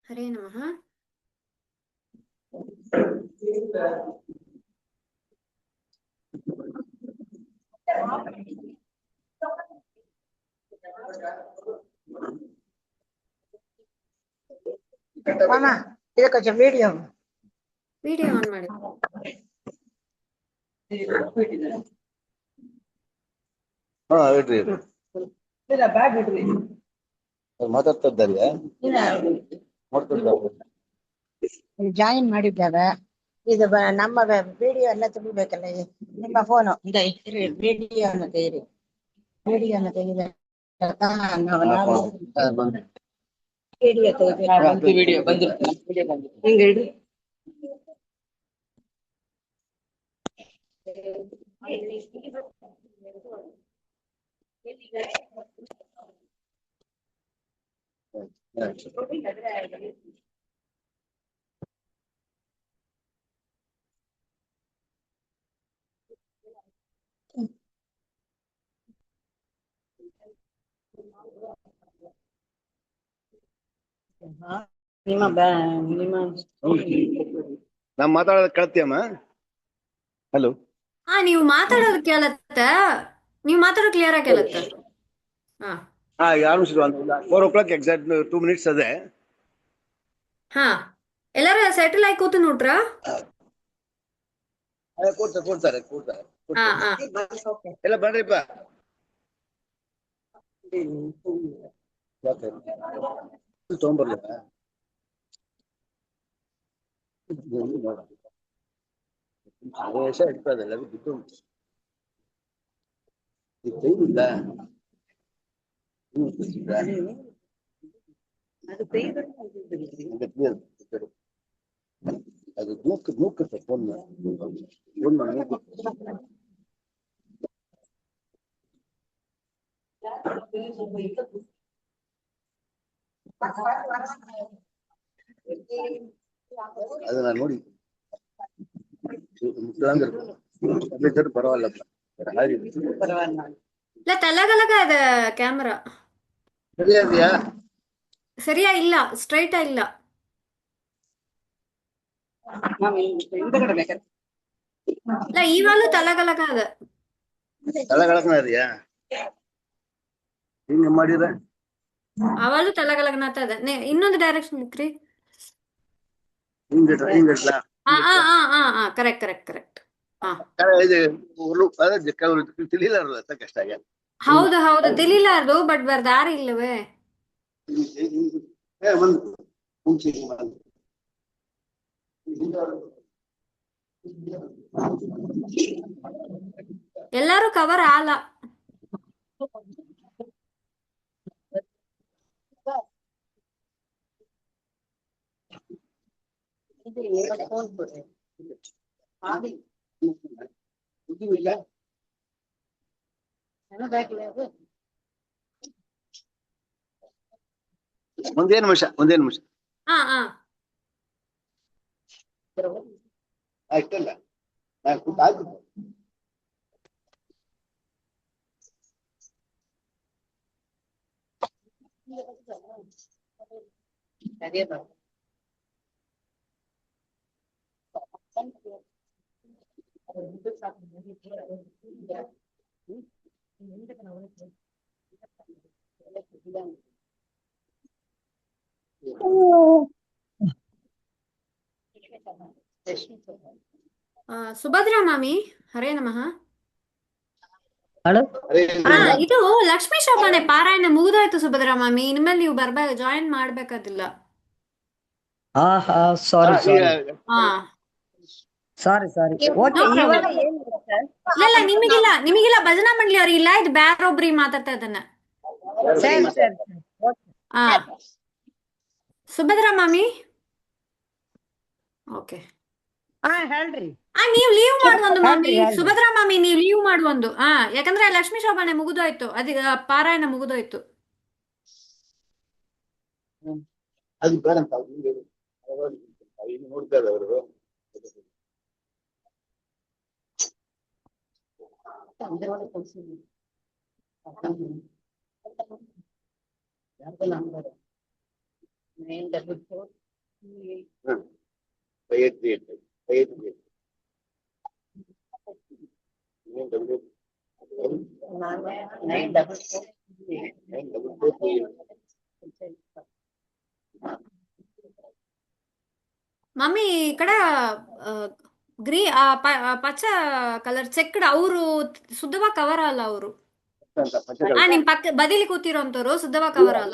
ಹರೇ ನಮಃ. Video on ಮಾಡಿ. Join ಮಾಡಿದ್ದಾರೆ. ಇದು ನಮ್ಮ ವಿಡಿಯೋ ಎಲ್ಲ ತೆಗಿಬೇಕಲ್ಲ. ನಿಮ್ಮ ಫೋನು ವಿಡಿಯೋನ ತೆಗಿರಿ. ವಿಡಿಯೋನ ತೆಗೆದ ವಿಡಿಯೋ ಹಿಂಗೆ ಇಡ್ರಿ. ನಾ ಮಾತಾಡೋದು ಕೇಳ್ತೀಯಮ್ಮ? ಹಲೋ. ನೀವು ಮಾತಾಡೋದು ಕೇಳತ್ತ. ನೀವು ಮಾತಾಡೋದು ಕ್ಲಿಯರ್ ಆಗಿ ಕೇಳತ್ತ. ಯಾರು 4 o'clock ಎಕ್ಸಾಕ್ಟ್ 2 minutes ಅದೇ. ಎಲ್ಲಾರು ಸೆಟಲ್ ಆಗಿ ಕೂತು ನೋಡ್ರ. ಕೂಡ್ತಾರೆ ಎಲ್ಲ ಬನ್ರಿಪ್ಪ. ತೊಗೊಂಬರ್ಲಿಲ್ಲ ಇರ್ತದಲ್ಲ ಬಿಟ್ಟು ಇಲ್ಲ. ಅದು ನೂಕುತ್ತೆ ಫೋನ್ ಅದನ್ನ ನೋಡಿ ಪರವಾಗಿಲ್ಲ. ತಲಗಲಗ ಅದ ಕ್ಯಾಮ್ರಾ ಸರಿಯಾ ಇಲ್ಲ, ಸ್ಟ್ರೈಟ್ ಇಲ್ಲ. ಇವಾಗಲೂ ತಲಗಲಗ ಅದ. ತಲಗಲಗನ ಇದೆಯಾ? ಹಿಂಗ ಮಾಡಿದ ಅವಾಗಲೂ ತಲಗಲಗನತ್ತ ಅದ. ಇನ್ನೊಂದು ಡೈರೆಕ್ಷನ್ ಇಕ್ರಿ. ಕರೆಕ್ಟ್. ತಿಳಿಲಾರಲ್ಲ ಕಷ್ಟ ಆಗ್ಯ. ಹೌದು ತಿಳಿಲಾರ್ದು. ಬಟ್ ಬರ್ದಾರಿ ಇಲ್ಲವೇ? ಎಲ್ಲಾರು ಕವರ್ ಆಲ. ಒಂದೇ ನಿಮಿಷ. ಆಯ್ತಲ್ಲ. ಸುಭದ್ರಾ ಮಾಮಿ, ಹರೇ ನಮಃ. ಇದು ಲಕ್ಷ್ಮೀ ಶೋಭಾನೆ ಪಾರಾಯಣ ಮುಗಿದೋಯ್ತು ಸುಭದ್ರಾ ಮಾಮಿ. ಇನ್ಮೇಲೆ ನೀವು ಜಾಯಿನ್ ಮಾಡ್ಬೇಕಾದಿಲ್ಲ. ನಿಮಗಿಲ್ಲ ಭಜನಾ ಮಂಡಳಿ ಅವ್ರಿಗೆ ಇಲ್ಲ. ಇದು ಬ್ಯಾರೊಬ್ರಿಗೆ ಮಾತಾಡ್ತಾ ಇದನ್ನ. ಸುಭದ್ರಾ ಮಾಮಿ, ಓಕೆ. ಹೇಳ್ರಿ. ನೀವ್ ಲೀವ್ ಮಾಡುವೊಂದು ಮಾಮಿ. ಸುಭದ್ರಾ ಮಾಮಿ, ನೀವ್ ಲೀವ್ ಮಾಡುವೊಂದು. ಯಾಕಂದ್ರೆ ಲಕ್ಷ್ಮೀ ಶೋಭಾನೆ ಮುಗಿದೋಯ್ತು. ಪಾರಾಯಣ ಮುಗಿದೋಯ್ತು. ಅದು ಬೇಡಂತ ನೋಡ್ತಾರೆ ಅವರು. 944 583 583 మమ్మీ ఇక్కడ పచ్చ కలర్ ಚೆಕ್ಡ್ ಅವರು ಶುದ್ಧವಾಗಿ ಕವರ್ ಅಲ್ಲ ಅವರು ನಿಮ್ ಪಕ್ಕ ಬದಿಲಿ ಕೂತಿರೋಂತವ್ರು ಶುದ್ಧವಾಗಿ ಕವರ್ ಅಲ್ಲ.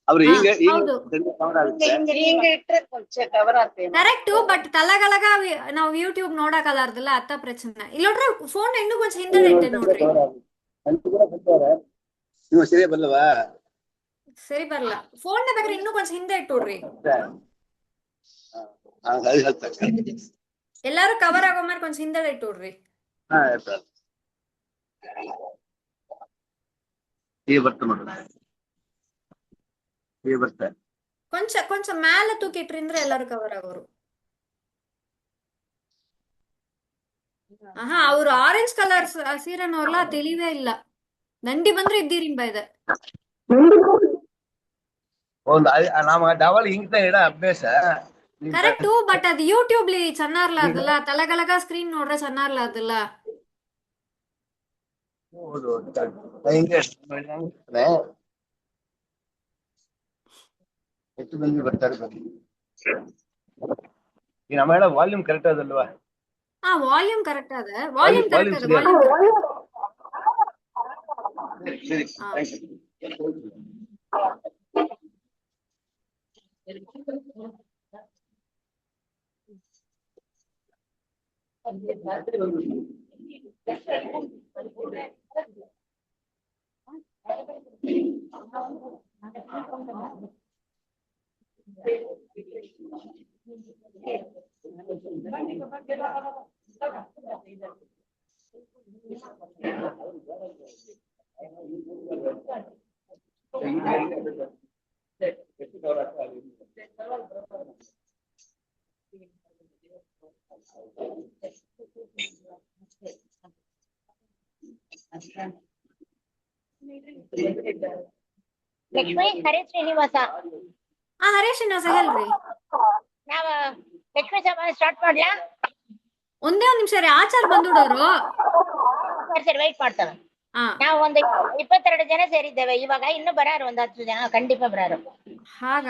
ಅವ್ರು ಹಿಂಗೆ ಹೌದು ಕವರ್ ಆಗುತ್ತೆ. ಹಿಂಗೆ ಇಟ್ರೆ ಕೊಂಚ ಕವರ್ ಆಗ್ತೇನೆ. కరెక్ట్ బట్ తలగలగా ನಾವು ಯೂಟ್ಯೂಬ್ ನೋಡಕಲಾರ್ದಲ್ಲ ಅತ್ತ ಪ್ರಚನೆ ಇಲ್ಲೋಡ್ರೆ ಫೋನ್ ಇನ್ನೂ ಕೊಂಚ ಹಿಂದೆ ಇಟ್ಟೆ ನೋಡ್ರಿ. ನೀವು ಸರಿ ಬಲ್ಲವಾ ಸರಿ ಬರಲ್ಲ ಫೋನ್ ಬೇಕಾದ್ರೆ ಇನ್ನೂ ಕೊಂಚ ಹಿಂದೆ ಇಟ್ಟುಡ್ರಿ. ಎಲ್ಲಾರು ಕವರ್ ಆಗೋ ಮೇಲೆ ಕೊಂಚ ಹಿಂದೆ ಇಟ್ಟುಡ್ರಿ. ಈ ಬರ್ತ ನೋಡ್ರಿ ಈ ಬರ್ತ ಕೊಂಚ ಕೊಂಚ ಮೇಲೆ ತೂಕಿಟ್ರಿ ಅಂದ್ರೆ ಎಲ್ಲಾರು ಕವರ್ ಆಗೋರು. ಆಹಾ ಅವ್ರು ಆರೆಂಜ್ ಕಲರ್ ಸೀರೆನವ್ರಲ್ಲ ತಿಳಿವೇ ಇಲ್ಲ. ದಂಡಿ ಬಂದ್ರೆ ಇದ್ದೀರಿ ಇದೆ ಒಂದು ನಮ್ಮ ಡವಲ್ ಹಿಂಗ್ತಾ ಇಡ ಅಭ್ಯಾಸ ಕರೆಕ್ಟು ಬಟ್ ಅದು ಯೂಟ್ಯೂಬ್ ಲಿ ಚೆನ್ನಾರ್ಲಾರ್ದಲ್ಲ ತಲಗಲಗ ಸ್ಕ್ರೀನ್ ನೋಡ್ರೆ ಚೆನ್ನಾರ್ಲಾರ್ದಲ್ಲ. ಹೌದು ಹಿಂಗೆ ಎಷ್ಟು ಮಂದಿ ಬರ್ತಾರೆ ಬನ್ನಿ. ಈ ನಮ್ಮ ಹೇಳ ವಾಲ್ಯೂಮ್ ಕರೆಕ್ಟ್ ಅದಲ್ವಾ? ಹಾ ವಾಲ್ಯೂಮ್ ಕರೆಕ್ಟ್ ಅದ ವಾಲ್ಯೂಮ್ ಕರೆಕ್ಟ್ ಅದ ವಾಲ್ಯೂಮ್ ಸರಿ ಲಕ್ಷ್ಮೀ ಹರೇ ಶ್ರೀನಿವಾಸ. ಹರೇ ಶ್ರೀನಿವಾಸ ಹೇಳ್ರಿ. ನಾವ ಲಕ್ಷ್ಮೀ ಸಭಾ ಸ್ಟಾರ್ಟ್ ಮಾಡ್ಲಾ? ಒಂದೇ ಒಂದ್ ನಿಮಿಷ ರೀ ಆಚಾರ್ ಬಂದುಡೋರು. ಸರಿ ವೈಟ್ ಮಾಡ್ತಾವ. ನಾವು ಒಂದು 22 ಜನ ಸೇರಿದ್ದೇವೆ ಇವಾಗ. ಇನ್ನು ಬರಾರು ಒಂದ್ 10 ಜನ ಖಂಡಿತ ಬರಾರು. ಹಾಗ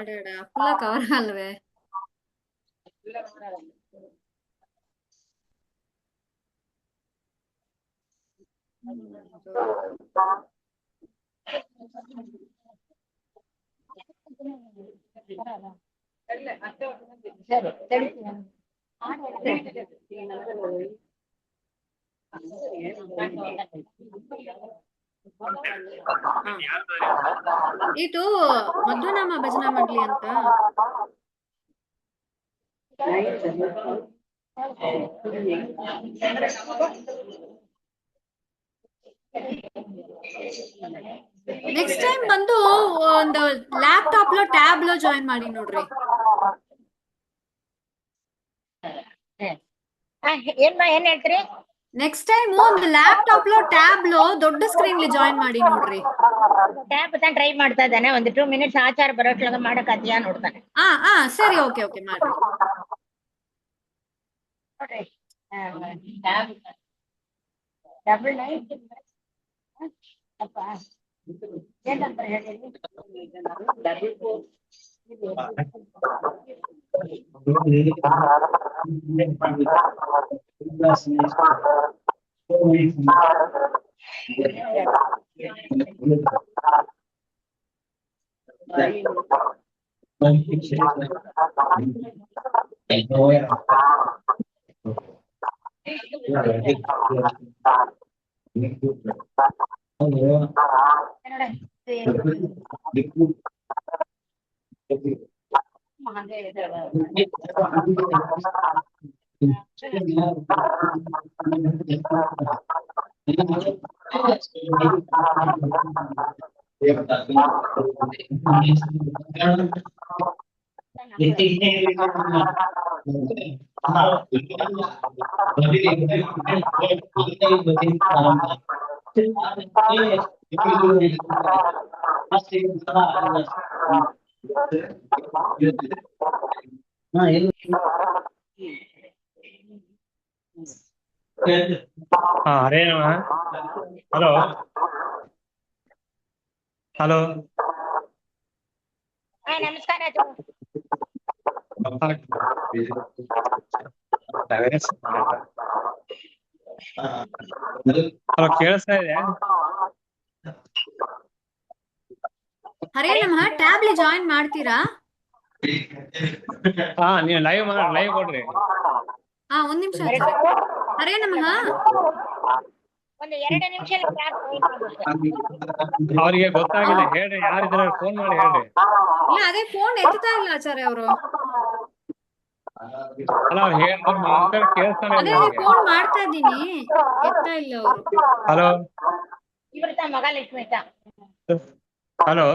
ಅಡಡ ಫುಲ್ಲ ಕವರ್ ಅಲ್ವೇ? ಇದು ಮಧ್ವನಾಮ ಭಜನಾ ಮಂಡಳಿ ಅಂತ. ನೆಕ್ಸ್ಟ್ ಟೈಮ್ ಬಂದು ಒಂದು laptop low tab low join ಮಾಡಿ ನೋಡ್ರಿ. ಏನ್ ಹೇಳ್ತೀರಿ? ನೆಕ್ಸ್ಟ್ ಟೈಮ್ ಒಂದು ಲ್ಯಾಪ್ಟಾಪ್ ಲೋ ಟ್ಯಾಬ್ ಲೋ ದೊಡ್ಡ ಸ್ಕ್ರೀನ್ ಲಿ ಜಾಯಿನ್ ಮಾಡಿ ನೋಡ್ರಿ. ಟ್ಯಾಬ್ ಟ್ರೈ ಮಾಡ್ತಾ ಇದ್ದಾನೆ. ಒಂದು 2 ಮಿನಿಟ್ಸ್ ಆಚಾರ ಬರೋಟ್ಲಾಗ ಮಾಡಕ್ ಅದ್ಯಾ ನೋಡ್ತಾನೆ. ಸರಿ ಓಕೆ ಓಕೆ ಮಾಡ್ರಿ. ಏನಂತ ಹೇಳಿ ಹಾ ಹರೇ ನಮಃ. Hello hello. ನಮಸ್ಕಾರ. ಹಲೋ, ಕೇಳಿಸ್ತಾ ಇದೆ? ಹರೇ ನಮಃ. ಟ್ಯಾಬ್ಲಿ ಜಾಯಿನ್ ಮಾಡ್ತೀರಾ? ಹಾ, ನೀವು ಲೈವ್ ಕೊಡ್ರಿ. ಒಂದ್ ನಿಮಿಷ ಆಚಾರ್ಯ. ಹರೇ ನಮಃ. ಒಂದು 2 ನಿಮಿಷ ಅವ್ರಿಗೆ ಗೊತ್ತಾಗಿಲ್ಲ, ಹೇಳ್ರಿ. ಯಾರಿದ್ರ ಫೋನ್ ಮಾಡಿ ಹೇಳ್ರಿ. ಇಲ್ಲ, ಅದೇ ಫೋನ್ ಎತ್ತಾ ಇಲ್ಲ ಆಚಾರ್ಯ ಅವರು. ಅಲ್ಲ, ಅವ್ರು ಮಾತಾಡ್ ಕೇಳಿಸ್ತಾನೆ ಇಲ್ಲ ಅದೇ ನನಗೆ. ಫೋನ್ ಮಾಡ್ತಾ ಇದ್ದೀನಿ, ಎತ್ತಾ ಇಲ್ಲ ಅವರು. ಹಲೋ ಇವ್ರತ ಮಗ ಲಕ್ಷ್ಮಿತ. ಹಲೋ.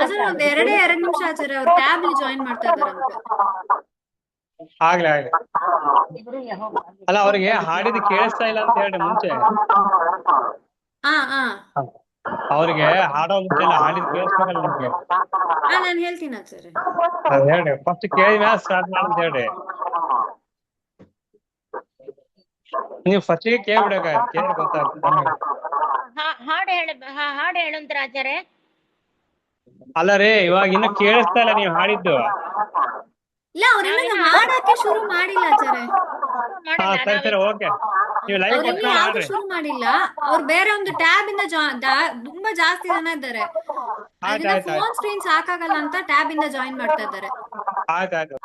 ಆಚಾರ್ಯ ಒಂದ್ 2 ನಿಮಿಷ ಆಚಾರ್ಯ, ಅವ್ರು ಟ್ಯಾಬ್ಲಿ ಜಾಯಿನ್ ಮಾಡ್ತಾ ಇದಾರಂತೆ. ಆಗ್ಲಿ. ಅಲ್ಲ, ಅವ್ರಿಗೆ ಹಾಡಿದ್ ಕೇಳಿಸ್ತಾ ಇಲ್ಲ ಅಂತ ಹೇಳ್ರಿ ಮುಂಚೆ. ಅವ್ರಿಗೆ ಹಾಡೋ ಮುಂಚೆ ಎಲ್ಲ ಹಾಡಿದ್ ಕೇಳಿಸ್ಬೇಕಲ್ಲ ನಿಮ್ಗೆ. ನಾನು ಹೇಳ್ತೀನಿ ಆಚಾರ್ಯ. ಅದ್ ಹೇಳ್ರಿ, ಫಸ್ಟ್ ಕೇಳಿದ ಮೇಲೆ ಸ್ಟಾರ್ಟ್ ಮಾಡಂತ ಹೇಳ್ರಿ. ನೀವು ಫಸ್ಟಿಗೆ ಕೇಳ್ಬಿಡಕ, ಕೇಳಿ ಗೊತ್ತಾಗ್ತದೆ. ಹಾಡು ಹೇಳುಂತರ ಆಚಾರ್ಯ. ಅಲ್ಲ ರೀ, ಇವಾಗ ಇನ್ನು ಕೇಳಿಸ್ತಾ ಇಲ್ಲ ನೀವು ಹಾಡಿದ್ದು. ಇಲ್ಲ, ಅವ್ರಿನ್ನ ಹಾಡಕ್ಕೆ ಶುರು ಮಾಡಿಲ್ಲ ಆಚಾರ್ಯ. ಹಾ, ಸರಿ, ಓಕೆ. ನೀವು ಲೈವ್ ಅವ್ರಿನ್ನೂ ಕೊಟ್ಮೇಲೆ ಯಾವ್ದು ಹಾಡ್ರಿ. ಶುರು ಮಾಡಿಲ್ಲ. ಅವ್ರು ಬೇರೆ ಒಂದು ಟ್ಯಾಬ್ ಇಂದ ತುಂಬಾ ಜಾಸ್ತಿ ಜನ ಇದ್ದಾರೆ. ಅದರಿಂದ ಫೋನ್ ಸ್ಕ್ರೀನ್ ಸಾಕಾಗಲ್ಲ ಅಂತ ಟ್ಯಾಬ್ ಇಂದ ಜಾಯಿನ್ ಮಾಡ್ತಾ ಇದ್ದಾರೆ. ಆಯ್ತಾಯ್ತು.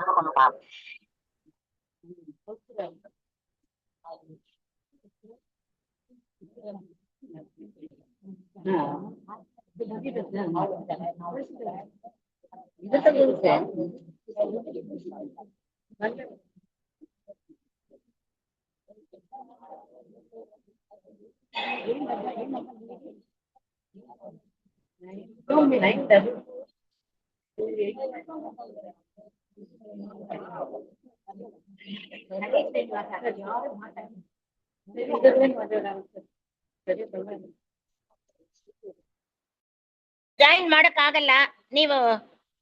ಜಾಯಿನ್ ಮಾಡಕ್ ಆಗಲ್ಲ. ನೀವು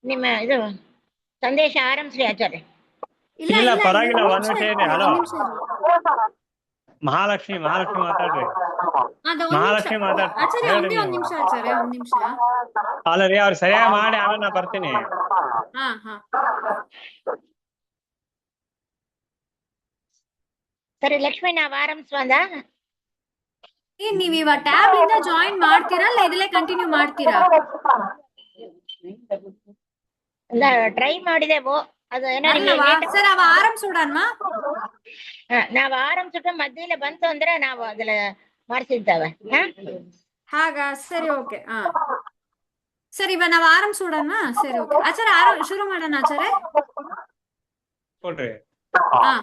ನಿಮ್ಮ ಇದು ಸಂದೇಶ ಆರಂಭಿಸ್ರಿ ಆಚಾರ್ಯ. ಇಲ್ಲ, ಪರವಾಗಿಲ್ಲ. ಒಂದ್ ನಿಮಿಷ ಇದೆ. ಹಲೋ, ಒಂದ್ ನಿಮಿಷ ಇರಿ. ಮಹಾಲಕ್ಷ್ಮಿ ಮಾತಾಡ್ರಿ. ಮಹಾಲಕ್ಷ್ಮಿ ಮಾತಾಡ್ರಿ. ಆಚಾರ್ಯ ಹೇಳ್ರಿ ಒಂದ್ ನಿಮಿಷ ನೀವು. ಆಚಾರ್ಯ, ಒಂದ್ ನಿಮಿಷ. ಅಲ್ಲ ರೀ, ಅವ್ರು ಸರಿಯಾಗಿ ಮಾಡಿ ಆಮೇಲೆ ನಾ ಬರ್ತೀನಿ. ಹಾ ಸರಿ ಲಕ್ಷ್ಮಿ, ನಾವ್ ಆರಂಭಿಸುವಂದ. ನೀವ್ ಇವಾಗ ಟ್ಯಾಬ್ ಇಂದ ಜಾಯಿನ್ ಮಾಡ್ತೀರಾ ಇಲ್ಲ ಇದಲ್ಲೇ ಕಂಟಿನ್ಯೂ ಮಾಡ್ತೀರಾ? ಟ್ರೈ ಮಾಡಿದೆವು, ಅದು ಏನೋ ಸರ್ ಅವ ಆರಂಭಿಸೋಡನ್ವಾ? ನಾವ್ ಆರಂಭಿಸಿಟ್ಟು ಮಧ್ಯದಲ್ಲಿ ಬಂತು ಅಂದ್ರೆ ನಾವು ಅದ್ರ ಮಾಡ್ಸಿರ್ತೇವೆ. ಹಾಗ ಸರಿ, ಓಕೆ. ಸರಿ, ಇವಾಗ ನಾವ್ ಆರಂಭಿಸೋಡನ್ವಾ? ಸರಿ, ಓಕೆ ಆಚಾರ್ಯ. ಶುರು ಮಾಡೋಣ ಆಚಾರ್ಯ. ಕೊಡ್ರಿ. ಹಾ.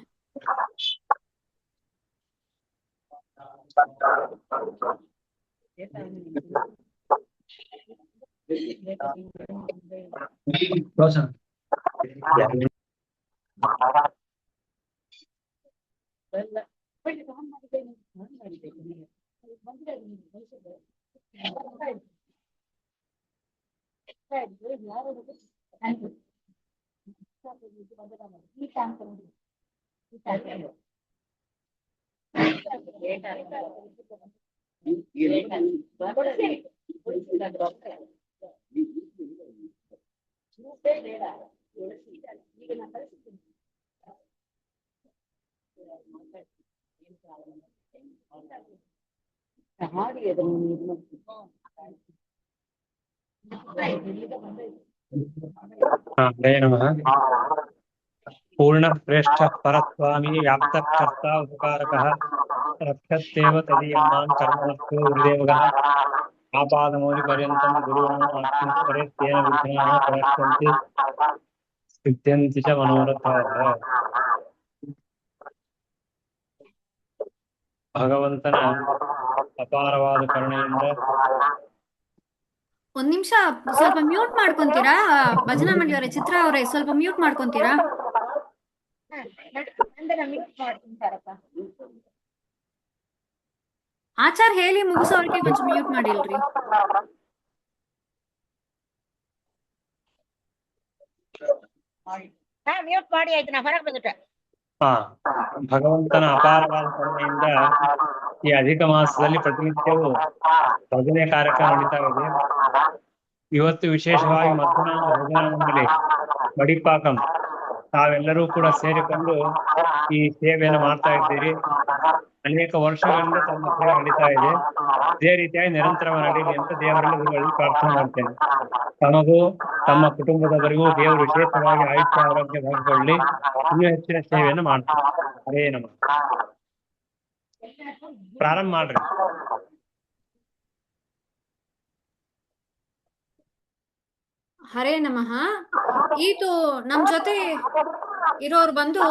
पूर्ण श्रेष्ठ परस्वामी व्याप्त कर्ता उपकारकः रक्षत्येव तदीयमान् कर्मवस्तु गुरुदेवगः आपादमौलिपर्यन्तं गुरूणाम् आश्रित्य तेन विघ्नाः प्रवर्तन्ते सिद्ध्यन्ति च मनोरथाः. ಭಗವಂತನ ಅಪಾರವಾದ ಕರುಣೆಯಿಂದ ಒಂದ್ ನಿಮಿಷ ಸ್ವಲ್ಪ ಮ್ಯೂಟ್ ಮಾಡ್ಕೊಂತೀರಾ? ಭಜನಾ ಮಂಡಳಿಯವರೇ, ಚಿತ್ರ ಅವರೇ, ಸ್ವಲ್ಪ ಮ್ಯೂಟ್ ಮಾಡ್ಕೊಂತೀರಾ? ನಂದನ ಮಿಕ್ಸ್ ಮಾಡ್ತೀನಿ ಸರಪ್ಪ. ಆಚಾರ್ ಹೇಳಿ ಮುಗಿಸೋರ್ಗೆ ಕೊಂಚ ಮ್ಯೂಟ್ ಮಾಡಿಲ್ರಿ. ಹಾ ಮ್ಯೂಟ್ ಮಾಡಿ ಆಯ್ತು, ನಾ ಹೊರಗೆ ಬಂದ್ಬಿಟ್ಟೆ. ಹಾ, ಭಗವಂತನ ಅಪಾರವಾದ ಕರುಣೆಯಿಂದ ಈ ಅಧಿಕ ಮಾಸದಲ್ಲಿ ಪ್ರತಿನಿತ್ಯವೂ ಭಜನೆ ಕಾರ್ಯಕ್ರಮ ನಡೀತಾ ಇದೆ. ಇವತ್ತು ವಿಶೇಷವಾಗಿ ಮಧ್ಯಾಹ್ನ ಭಜನಾ ಮಂಡಳಿ ಮಡಿಪಾಕಂ ತಾವೆಲ್ಲರೂ ಕೂಡ ಸೇರಿಕೊಂಡು ಈ ಸೇವೆಯನ್ನು ಮಾಡ್ತಾ ಇದ್ದೀರಿ. ಅನೇಕ ವರ್ಷಗಳಿಂದ ತಮ್ಮ ಸೇವೆ ನಡೀತಾ ಇದೆ. ಇದೇ ರೀತಿಯಾಗಿ ನಿರಂತರವಾಗಿ ನಡೀಲಿ ಅಂತ ದೇವರಲ್ಲಿ ಪ್ರಾರ್ಥನೆ ಮಾಡ್ತೇನೆ. ತಮಗೂ ತಮ್ಮ ಕುಟುಂಬದವರಿಗೂ ದೇವರು ವಿಶೇಷವಾಗಿ ಆಯುಷ್ಯ ಆರೋಗ್ಯ ಭಾಗಕೊಳ್ಳಿ, ಇನ್ನೂ ಹೆಚ್ಚಿನ ಸೇವೆಯನ್ನು ಮಾಡ್ತಾರೆ. ಹರೇ ನಮಃ. ಪ್ರಾರಂಭ ಮಾಡ್ರಿ. ಹರೇ ನಮಃ. ಇದು ನಮ್ ಜೊತೆ ಇರೋರು ಬಂದು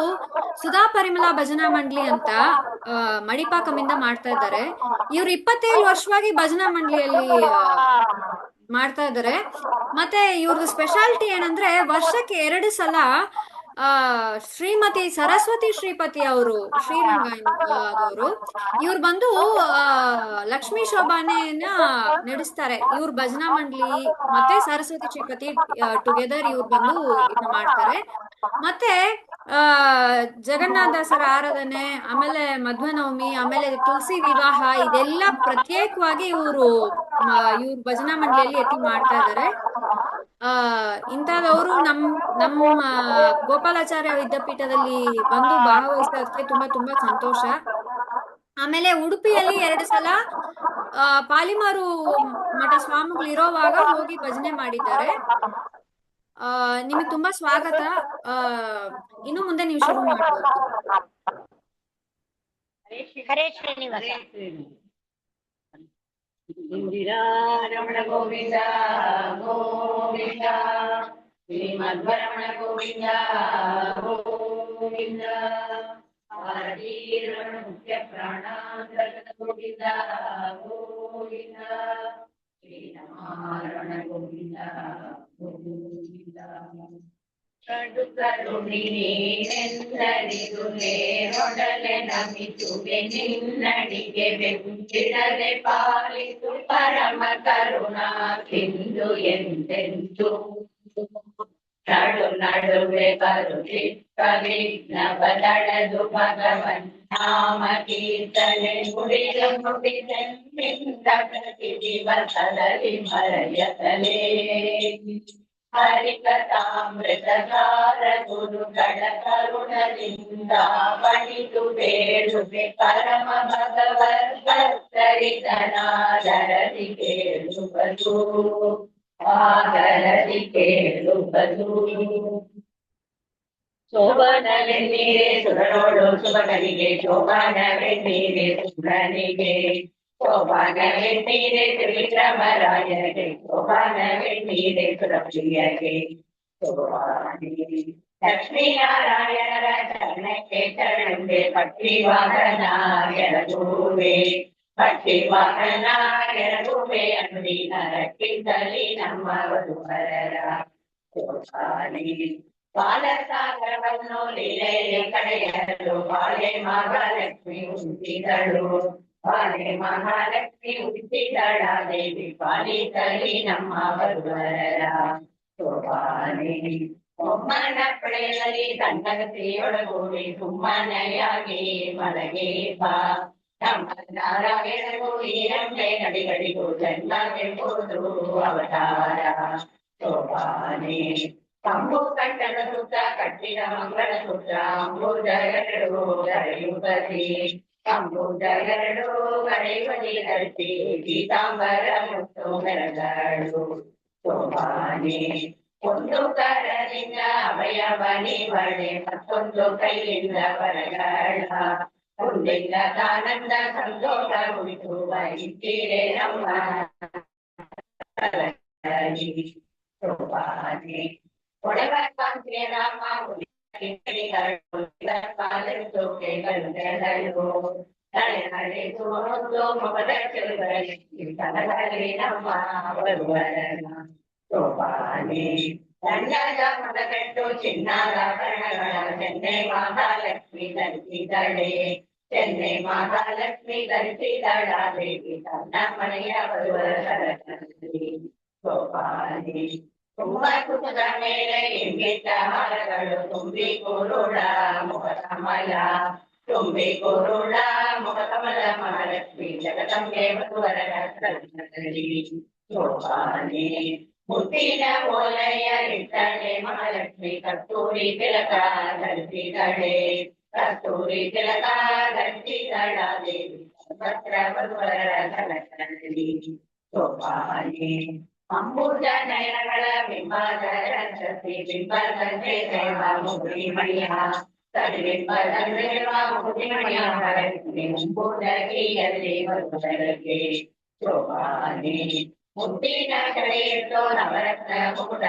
ಸುಧಾ ಪರಿಮಳ ಭಜನಾ ಮಂಡಳಿ ಅಂತ ಮಡಿಪಾಕಮಿಂದ ಮಾಡ್ತಾ ಇದ್ದಾರೆ. ಇವ್ರು 27 ವರ್ಷವಾಗಿ ಭಜನಾ ಮಂಡಳಿಯಲ್ಲಿ ಮಾಡ್ತಾ ಇದ್ದಾರೆ. ಮತ್ತೆ ಇವ್ರದ್ದು ಸ್ಪೆಷಾಲಿಟಿ ಏನಂದ್ರೆ ವರ್ಷಕ್ಕೆ 2 ಸಲ ಶ್ರೀಮತಿ ಸರಸ್ವತಿ ಶ್ರೀಪತಿ ಅವರು ಶ್ರೀರಂಗ ಅವರು ಇವ್ರು ಬಂದು ಲಕ್ಷ್ಮೀ ಶೋಭಾನೆಯನ್ನ ನಡೆಸ್ತಾರೆ. ಇವ್ರ ಭಜನಾ ಮಂಡಳಿ ಮತ್ತೆ ಸರಸ್ವತಿ ಶ್ರೀಪತಿ ಟುಗೆದರ್ ಇವ್ರು ಬಂದು ಇದನ್ನ ಮಾಡ್ತಾರೆ. ಮತ್ತೆ ಜಗನ್ನಾಥದಾಸರ ಆರಾಧನೆ, ಆಮೇಲೆ ಮಧ್ವನವಮಿ, ಆಮೇಲೆ ತುಳಸಿ ವಿವಾಹ, ಇದೆಲ್ಲ ಪ್ರತ್ಯೇಕವಾಗಿ ಇವ್ರ ಭಜನಾ ಮಂಡಳಿಯಲ್ಲಿ ಎತ್ತಿ ಮಾಡ್ತಾ ಇದ್ದಾರೆ. ಇಂಥದವರು ನಮ್ಮ ಗೋಪಾಲಾಚಾರ್ಯ ವಿದ್ಯಾಪೀಠದಲ್ಲಿ ಬಂದು ಭಾಗವಹಿಸೋದಕ್ಕೆ ತುಂಬಾ ತುಂಬಾ ಸಂತೋಷ. ಆಮೇಲೆ ಉಡುಪಿಯಲ್ಲಿ 2 ಸಲ ಪಾಲಿಮಾರು ಮಠ ಸ್ವಾಮಿಗಳು ಇರೋವಾಗ ಹೋಗಿ ಭಜನೆ ಮಾಡಿದ್ದಾರೆ. ನಿಮಗೆ ತುಂಬಾ ಸ್ವಾಗತ. ಇನ್ನು ಮುಂದೆ ನೀವು ಶುರು ಮಾಡ್ಬೋದು. ಹರೇ ಶ್ರೀನಿವಾಸ. ಇಂದಿರಾ ರಮಣ ಗೋವಿಂದ ಗೋವಿಂದ, ಶ್ರೀಮಧ್ವರಮಣ ಗೋವಿಂದ ಗೋವಿಂದ, ಭಾರತೀ ರಮಣ ಮುಖ್ಯ ಪ್ರಾಣಾಂತರ್ಗತ ಗೋವಿಂದ ಗೋವಿಂದ, ಶ್ರೀರಮಣ ಗೋವಿಂದ ಗೋವಿಂದ. ಕಡು ಕರುಣಿ ನೀನೆಂದರಿದು ನೇರೊಡಲೆ ನಮಿಸುವೆ ನಿನ್ನಡಿಗೆ ಬೆಂಬಿಡದೆ ಪಾಲಿಸು ಪರಮ ಕರುಣಾ ಸಿಂಧು ಎಂದೆಂದು. ನಡು ನಡುವೆ ಬರುತ್ತಿಪ್ಪ ವಿಘ್ನ ಬದಳದು ಭಗವನ್ ನಾಮ ಕೀರ್ತನೆ ನುಡಿದು ನುಡಿದೆಂಬಿಂದ ಪ್ರತಿ ದಿವಸದಲ್ಲಿ ಮರೆಯತಲೇ. ಹರಿಕಥಾಮೃತಗಾರ ಗುರುಗಳ ಕರುಣದಿಂದ ಬಡಿದು ಬೇಡುವೆ ಪರಮ ಭಗವದ್ಭಕ್ತರಿದನಾದರದಿ ಕೇಳುವುದು, ಆದರದಿ ಕೇಳುವುದು. ಶೋಭನವೆನ್ನೀರೆ ಸುರನೋಡು ಶುಭಕನಿಗೆ, ಶೋಭನವೆನ್ನೀರೆ ಸುರನಿಗೆ, ಶೋಭನವೆನ್ನೀರೆ ತ್ರಿವಿಕ್ರಮರಾಯನಿಗೆ, ಶೋಭನವೆನ್ನೀರೆ ಸುರಪ್ರಿಯಗೆ. ಲಕ್ಷ್ಮೀನಾರಾಯಣರ ಚರಣಕ್ಕೆ ಚರಣೆ ಪಟ್ಟಿ ವಾಹನ ಎರಡೂವೆ, ಪಟ್ಟಿ ವಾಹನ ಎರಡೂವೆ ಅಂದಿನ ರಕ್ಕಿಸಲಿ ನಮ್ಮ ವಧುವರರ ಶೋಭಾನೆ. ಬಾಲಸಾಗರವನ್ನು ಲೀಲೆಯ ಕಡೆಯಲು ಬಾಳೆ ಮಹಾಲಕ್ಷ್ಮಿ ಉಂಟಿದಳು, ಬಾಳೆ ಮಹಾಲಕ್ಷ್ಮಿ ಉಂಟಿದಳ ದೇವಿ ಪಾಲಿಸಲಿ ನಮ್ಮ ವಧುವರರ ಶೋಭಾನೆ. ಒಮ್ಮನ ಪಡೆಯಲಿ ತನ್ನಗತಿಯೊಳಗೂಡಿ ಸುಮ್ಮನೆಯಾಗಿ ಮಲಗೆ ಬಾ, ನಮ್ಮ ನಾರಾಯಣಗೂ ಈ ರಂಬೆ ನಡಿಗಡಿಗೂ ಜನ್ಮವೆಂಬುದು ಅವತಾರ ಶೋಭಾನೆ. ಕಂಬು ಕಟ್ಟಡ ಸುತ್ತ ಕಟ್ಟಿದ ಮಂಗಳ ಸೂತ್ರ ಅಂಬುಜಗಳು ಗರೆಯುವುದಿ, ಅಂಬುಜಗಳು ಗರೆಯುವುದಿ ಧರಿಸಿ ಪೀತಾಂಬರ ಮುತ್ತು ಮೆರಗಳು ಶೋಭಾನೆ. ಒಂದು ಕರದಿಂದ ಅಭಯವನಿ ಬಳೆ, ಮತ್ತೊಂದು ಕೈಯಿಂದ ವರಗಳ ಒಂದಿಲ್ಲ ಆನಂದ ಸಂತೋಷ ಉಳಿಸುವ ಇದ್ದೀರೆ ನಮ್ಮ ಶೋಭಾನೆ. ಒಡೆವ ಕಾಂತಿ ರಾಮ ತಲೆ ನಡೆಸುವುದು ಮೊಗದ ಚೆಲುವಲಿ ತನದಲ್ಲಿ ನಮ್ಮ ಬರುವರನ ಸೋಪಾನೆ ದಂಡದ ಮದಗಟ್ಟು ಚಿನ್ನದ ಬಣ್ಣಗಳ ಚೆನ್ನೈ ಮಹಾಲಕ್ಷ್ಮಿ ಧರಿಸಿದಳೆ ಚೆನ್ನೈ ಮಹಾಲಕ್ಷ್ಮಿ ಧರಿಸಿದಳ ದೇವಿ ತನ್ನ ಮನೆಯ ಬರುವರ ಸರಕಲ್ಲಿ ಸೋಪಾನೆ ತುಂಬ ಕುಟದ ಮೇಲೆ ಇಂಗಿತ ಹಾರಗಳು ತುಂಬಿ ಕುರುಳ ಮುಖ ಕಮಲ ತುಂಬಿ ಕುರುಳ ಮುಖ ಕಮಲ ಮಹಾಲಕ್ಷ್ಮಿ ಜಗದಂಬೆ ಬರುವರ ಸರಕಲ್ಲಿ ಸೋಪಾನೆ ಮುತ್ತಿನ ಓಲಯ ಇಟ್ಟಳೆ ಮಹಾಲಕ್ಷ್ಮಿ ಕಸ್ತೂರಿ ತಿಲಕ ಧರಿಸಿದಳೆ ಕಸ್ತೂರಿ ತಿಲಕ ಧರಿಸಿದಳ ದೇವಿ ಪತ್ರ ಬರುವರ ಸರಕಲ್ಲಿ ಸೋಪಾನೆ ಅಂಬುಜ ನಯನಗಳ ಬಿಂಬಾಧರ ಶಕ್ತಿ ಬಿಂಬದಂತೆ ದೇವ ಮುಗುಳಿಮಣಿಯ ತಡಿಬಿಂಬದಂತೆವ ಮುಗುಳಿಮಣಿಯ ಮಹಾಲಕ್ಷ್ಮಿ ಅಂಬುಜಗಿಯಲ್ಲಿ ಬರುವರಗೆ ಸೋಪಾನೆ ಮುತ್ತಿನ ಕಡೆಯಿಟ್ಟು ನವರತ್ನ ಮುಕುಟ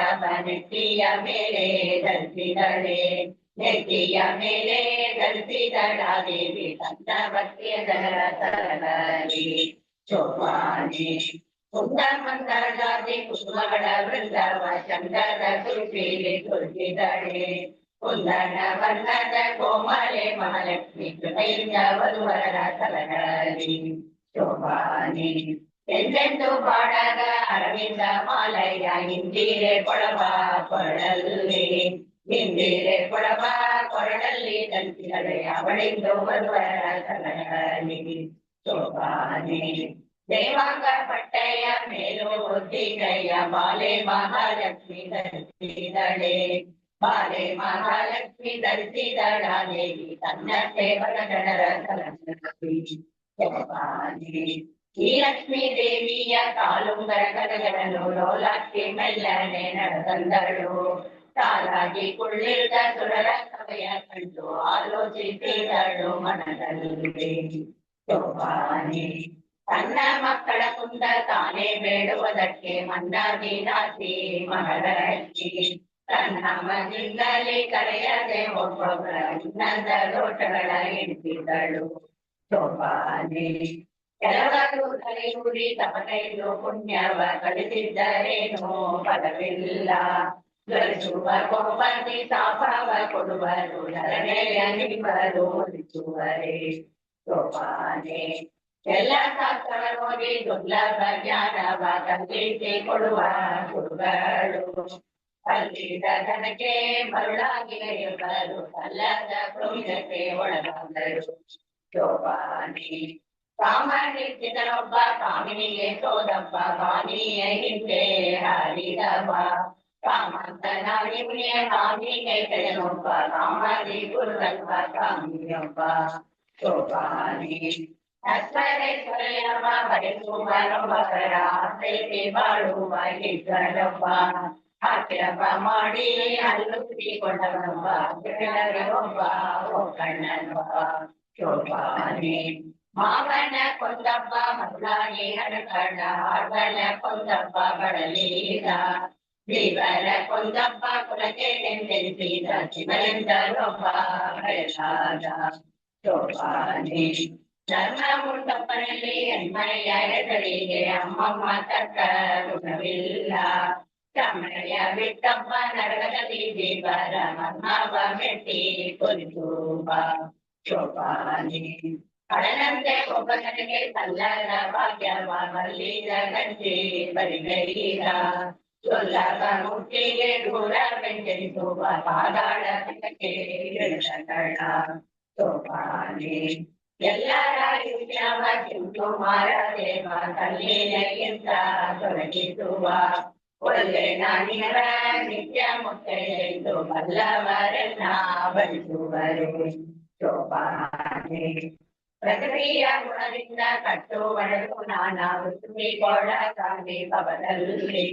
ನೆತ್ತಿಯ ಮೇಲೆ ಧರಿಸಿದಳೆ ನೆತ್ತಿಯ ಮೇಲೆ ಧರಿಸಿದಳ ದೇವಿ ತನ್ನ ಭಕ್ತಿಯ ಜನರ ಸರದಲ್ಲಿ ಸೋಪಾನೆ ಕುಂದ ಮಂದರ ಜಾತಿ ಕುಸುಮಗಳ ವೃಂದವ ಚಂದದ ತುಳಸಿಲಿ ತುಳಸಿದಳೆ ಕುಂದನ ಬಣ್ಣದ ಕೋಮಲೆ ಮಹಾಲಕ್ಷ್ಮಿ ಕೃಪೆಯಿಂದ ಬರುವರ ಸಲಗಳಲ್ಲಿ ಶೋಭಾನೆ ಎಂದೆಂದು ಬಾಡದ ಅರವಿಂದ ಮಾಲಯ್ಯ ಇಂದಿರೆ ಕೊಳವ ಕೊರಡಲ್ಲಿ ಇಂದಿರೆ ಕೊಳವ ಕೊರಡಲ್ಲಿ ಧರಿಸಿದಳೆ ಅವಳಿಂದು ಬರುವರ ಸಲಗಳಲ್ಲಿ ಶೋಭಾನೆ ದೇವಾಂಗ ಪಟ್ಟೆಯ ಮೇಲು ಬುದ್ಧಿಗಯ್ಯ ಬಾಲೆ ಮಹಾಲಕ್ಷ್ಮಿ ಧರಿಸಿದಳೆ ಬಾಲೆ ಮಹಾಲಕ್ಷ್ಮಿ ಧರಿಸಿದಳ ದೇವಿ ತನ್ನ ಸೇವಕ ಜನರ ಸಲಹೆ ಈ ಲಕ್ಷ್ಮೀ ದೇವಿಯ ಕಾಲುಂಗರ ಕರಗಳನ್ನು ಲೋಲಾಕ್ಷಿ ಮೆಲ್ಲನೆ ನಡೆದಂದಳು ಸಾಲಾಗಿ ಕುಳ್ಳಿದ್ದ ಸುರರ ಸಭೆಯ ಕಂಡು ಆಲೋಚಿಸಿದಳು ಮನದಲ್ಲಿ ಶೋಭಾನೆ ತನ್ನ ಮಕ್ಕಳ ಕುಂದ ತಾನೇ ಬೇಡುವುದಕ್ಕೆ ಮನ್ನಾಗಿ ನಾಸಿ ಮಹಾಲಕ್ಷ್ಮಿ ತನ್ನ ಮನೆಯಿಂದಲೇ ಕರೆಯದೆ ಒಬ್ಬೊಬ್ಬರ ಇನ್ನದ ಲೋಟಗಳ ಎಣಿಸಿದಳು ಶೋಭಾನೆ ಕೆಲವರು ಕಲಿಯುಡಿ ತಪಕೈದು ಪುಣ್ಯವ ಕಲಿಸಿದ್ದರೇನೋ ಫಲವಿಲ್ಲ ಗಳಿಸುವ ಕೋಪತಿ ಸಾಪವ ಕೊಡುವರು ಧರಣೆಯ ನಿಬ್ಬರು ಒಲಿಸುವರೇ ಶೋಭಾನೆ ಎಲ್ಲ ಶಾಸ್ತ್ರ ನೋಡಿ ದುರ್ಲಭ ಜ್ಞಾನವ ಕಲಿಸಿ ಕೊಡುವ ಗುರುಗಳು ಕಲಿಸಿದ ಧನಕ್ಕೆ ಮರುಳಾಗಿ ಇಬ್ಬರು ಅಲ್ಲದ ಕ್ರೋಧಕ್ಕೆ ಒಳಗಾದರು ಶೋಭಾನೆ ಕಾಮನಿದ್ದನೊಬ್ಬ ಕಾಮಿನಿಗೆ ಸೋದಪ್ಪ ಕಾಮಿನಿಯ ಹಿಂದೆ ಹಾರಿದವ ಕಾಮಂತನಾಗಿಯೇ ಕಾಮಿನಿಗೆ ಕೆಳನೊಬ್ಬ ಕಾಮನಿ ಗುರುದಪ್ಪ ಕಾಮಿನಿಯೊಬ್ಬ ಶೋಭಾನೆ ಅಶ್ವರೇಶ್ವರಯ್ಯವ ಬರೆಸುವನೊಬ್ಬರ ಆಸೆಗೆ ಬಾಳುವ ಇದ್ದನೊಬ್ಬ ಹಾಸ್ಯವ ಮಾಡಿ ಹಲ್ಲುತ್ತಿಕೊಂಡನೊಬ್ಬ ಕೆಳಗೊಬ್ಬ ಕಣ್ಣನೊಬ್ಬ ಶೋಭಾನೆ ಮಾವನ ಕೊಂದಪ್ಪ ಮಕ್ಕಳಾಗಿ ಹಣಕಣ್ಣ ಆರ್ವನ ಕೊಂದಪ್ಪ ಬಡಲೀದ ದೇವರ ಕೊಂದಪ್ಪ ಕುಲಕ್ಕೆ ನೆಂದೆನಿಸಿದ ಶಿವನೆಂದನೊಬ್ಬ ಬಯಸಾದ ಶೋಭಾನೆ ಧರ್ಮ ಮುಂಡಪ್ಪನಲ್ಲಿ ಹೆಣ್ಮನೆಯ ಹೆಸರಿಗೆ ಅಮ್ಮಮ್ಮ ತಕ್ಕ ಋಣವಿಲ್ಲ ಕಮ್ಮನೆಯ ಬಿಟ್ಟಪ್ಪ ನರಕದಲ್ಲಿ ದೇವರ ಮರ್ಮವ ಮೆಟ್ಟಿ ಕೊಲಿಸುವ ಶೋಭಾನೆ ಕಡನಂತೆ ಒಬ್ಬನಿಗೆ ಸಲ್ಲದ ಭಾಗ್ಯವ ಮಲ್ಲಿದ ಗಂಜಿ ಬರಿಗೈದ ಸೊಲ್ಲದ ಮುಟ್ಟಿಗೆ ದೂರ ಬೆಂಜರಿಸುವ ಪಾದಾಳ ಪಿತಕ್ಕೆ ಕಳ್ಳ ಶೋಭಾನೆ ಎಲ್ಲರ ಯುಷ್ಯವ ಚಿಂತು ಮಾರದೇವ ಕಲ್ಲಿನೆಗಿಂತ ತೊಲಗಿಸುವ ಒಳ್ಳೆ ನಾಣಿಯರ ನಿತ್ಯ ಮುಕ್ತೆಯೆಂದು ಬಲ್ಲವರನ್ನ ಬಳಿಸುವರು ಶೋಭಾನೆ ಪ್ರಕೃತಿಯ ಗುಣದಿಂದ ಕಟ್ಟುವಳು ನಾನಾ ವೃತ್ತಿಗೊಳಗಾಗಿ ಭವದಲ್ಲಿ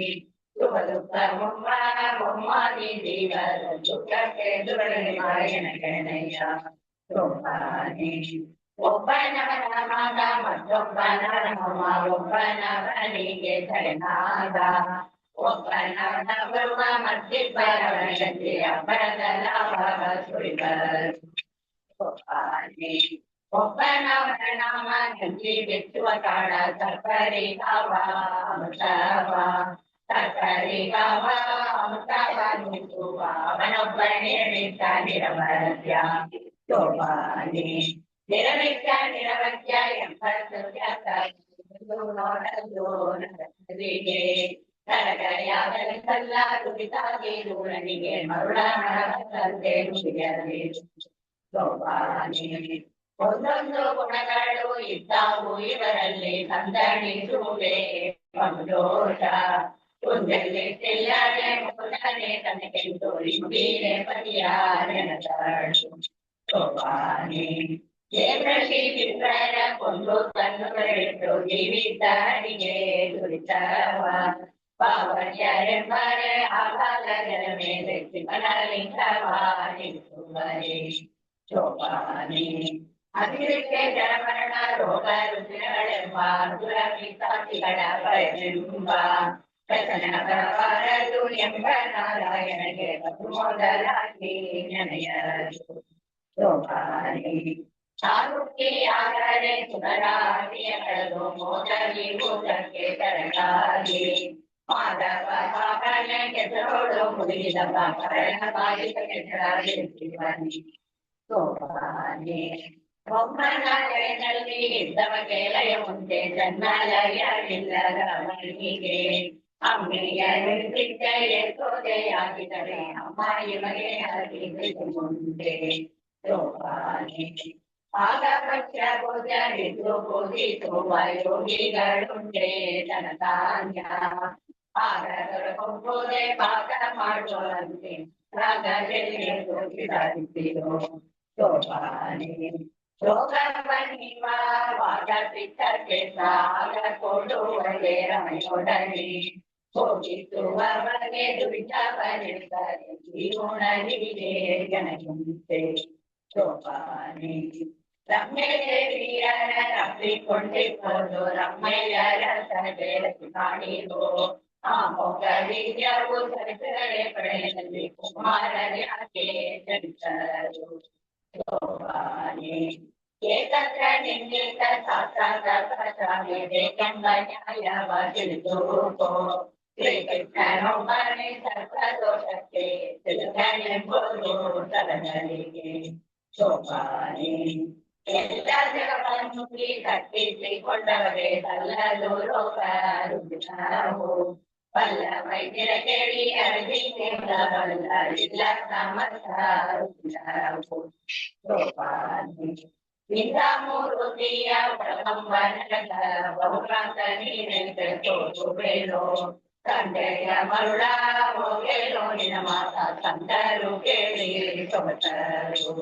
ಸುಖ ದುಃಖ ಮೊಮ್ಮಾದಿ ದೇವರ ದುಃಖಕ್ಕೆ ದುರಳಿ ಮಾಯನ ಗಣಯ ಶೋಭಾನೆ ಒಬ್ಬನವನ ಮಗ ಮತ್ತೊಬ್ಬನವನ ಮೊಮ್ಮ ಒಬ್ಬನವನಿಗೆ ಶರಣಾದ ಒಬ್ಬನವನ ಬರುವ ಮತ್ತಿಬ್ಬರವನಿಗೆ ಅಬ್ಬರದ ಲಾಭ ಸುರಿದರು ಶೋಭಾನೆ ಒಬ್ಬನವರ ನಾಮ ನಂಬಿ ಬೆಚ್ಚುವ ಕಾಳ ಸರ್ಪರಿ ಕಾವ ಅಮೃತವ ಸರ್ಪರಿ ಕಾವ ಅಮೃತವ ನಿಂತುವ ಅವನೊಬ್ಬನೇ ನಿಂತ ನಿರವಧ್ಯ ಶೋಭಾನಿ ನಿರವಿದ್ಯ ನಿರವಧ್ಯ ಎಂಬ ನೋಡಲು ನರರಿಗೆ ನರಗಯಾಗಲಿಸಲ್ಲ ದುಡಿತಾಗಿ ದೂರನಿಗೆ ಮರುಳ ತಂದೆ ನುಡಿಯಲಿ ಶೋಭಾನಿ ಒಂದೊಂದು ಗುಣಗಳು ಇದ್ದಾವು ಇವರಲ್ಲಿ ಸಂದಣಿಸುವೆ ಸಂತೋಷ ಒಂದಲ್ಲಿ ತೆಲ್ಲನೆ ಮೊದಲನೆ ತನಗೆ ತೋರಿಸುತ್ತೀರೆ ಪತಿಯ ನೆನದಾಳು ಶೋಭಾನಿ ದೇವರಲ್ಲಿ ಚಿತ್ರರ ಕೊಂದು ತನ್ನುಗಳಿಟ್ಟು ಜೀವಿತಾರಿಗೆ ದುರಿತವ ಪಾವರ್ಯರೆಂಬರೆ ಆಗಾಲಗಳ ಮೇಲೆ ಶಿವನಲಿಂಗವಾಣಿಸುವರೆ ಶೋಭಾನಿ ಅತಿರಿಕ್ತ ಜನಮರಣ ರೋಗ ರುಚಿರಗಳೆಂಬ ದುರಪಿತಾತಿಗಳ ಭಯವೆಂಬ ರಚನಬಾರದು ಎಂಬ ನಾರಾಯಣಗೆ ಮೊದಲಾಗಿ ನೆನೆಯರು ಶೋಭಾನಿ ಸಾರುತ್ತಿಯಾದರೆ ಸುಧರಾದಿಯಗಳು ಮೋದಲಿ ಊಟಕ್ಕೆ ತರಕಾರಿ ಮಾಧವ ಪಾಪನ ಕೆಸರೋಡು ಮುಗಿದ ಪಾಪನ ಬಾಲಿಕ ಕೆಸರಾಗಿರುತ್ತೀವನಿ ಶೋಭಾನಿ ಒಮ್ಮನಾಲಯದಲ್ಲಿ ಇದ್ದವ ಕೇಳಯ ಮುಂದೆ ಜನ್ಮಾಲಯವಿಲ್ಲದ ಮಲ್ಲಿಗೆ ಅಮ್ಮೆಯ ನಿರ್ದಿಷ್ಟ ಎತ್ತೋದೆಯಾಗಿದರೆ ಅಮ್ಮ ಇವಗೆ ಹರಿದು ಮುಂದೆ ಶೋಭಾನಿ ಆಗ ಪಕ್ಷ ಗೋಚರಿದ್ದು ಬೋಧಿಸುವ ಯೋಗಿಗಳುಂಡೆ ಜನತಾನ್ಯ ಆಗ ದೊರಕೊಂಬೋದೆ ಪಾಕ ಮಾಡುವಂತೆ ರಾಗದಲ್ಲಿ ತೋರಿಸಿದರು ಶೋಭಾನಿ ಶೋಭವನ್ನಿವ ವಾಗ ಪಿತ್ತಕ್ಕೆ ಸಾಗ ಕೊಡುವಗೆ ರಮಣೊಡನೆ ಹೋಗಿಸುವವಗೆ ದುಡಿದವನಿರ್ತಾರೆ ಜೀವನವಿದೆ ಜನಹಿಂಸೆ ಶೋಭಾನಿ ರಮ್ಮೆಯರ ತಪ್ಪಿಕೊಂಡಿರುವುದು ರಮ್ಮೆಯರ ಸಭೆಯಲ್ಲಿ ಕಾಣಿದು ಆ ಮೊಗವಿದ್ಯವು ಸರಿಸಳೆ ಪಡೆಯಲ್ಲಿ ಕುಮಾರರಿಗೆ ಚರಿಸರು ಶೋಭಾನಿ ಏಕತ್ರ ನಿಂದಿತ ಶಾಸ್ತ್ರಾಗಬೇಕೆಂಬ ನ್ಯಾಯವ ತಿಳಿದುಕೋ ಶ್ರೀಕೃಷ್ಣನೊಬ್ಬನೇ ಸರ್ಪದೋಷಕ್ಕೆ ತಿರುಗನೆಂಬುದು ಸರಗಳಿಗೆ ಶೋಭಾನಿ ಎಲ್ಲ ಜಗವನ್ನು ಕಟ್ಟಿಸಿಕೊಂಡವರೇ ಸಲ್ಲಲು ಲೋಕ ರುಚಿನವು ಬಲ್ಲ ವೈದ್ಯರ ಕೇಳಿ ಅರಗಿಲ್ಲ ಸಮರ್ಥ ರುಚಿನವು ಶೋಭಾನಿ ಇಂಥ ಮೂರುತಿಯ ಪ್ರಲಂಬನದ ಬಹುಪ್ರಾಂತ ನೀನೆಂತೆ ತೋರು ಬೇಡೋ ತಂದೆಯ ಮರುಳ ಹೋಗೇಳೋ ನಿನ್ನ ಮಾತ ತಂದರು ಕೇಳಿ ಸೊಬತರು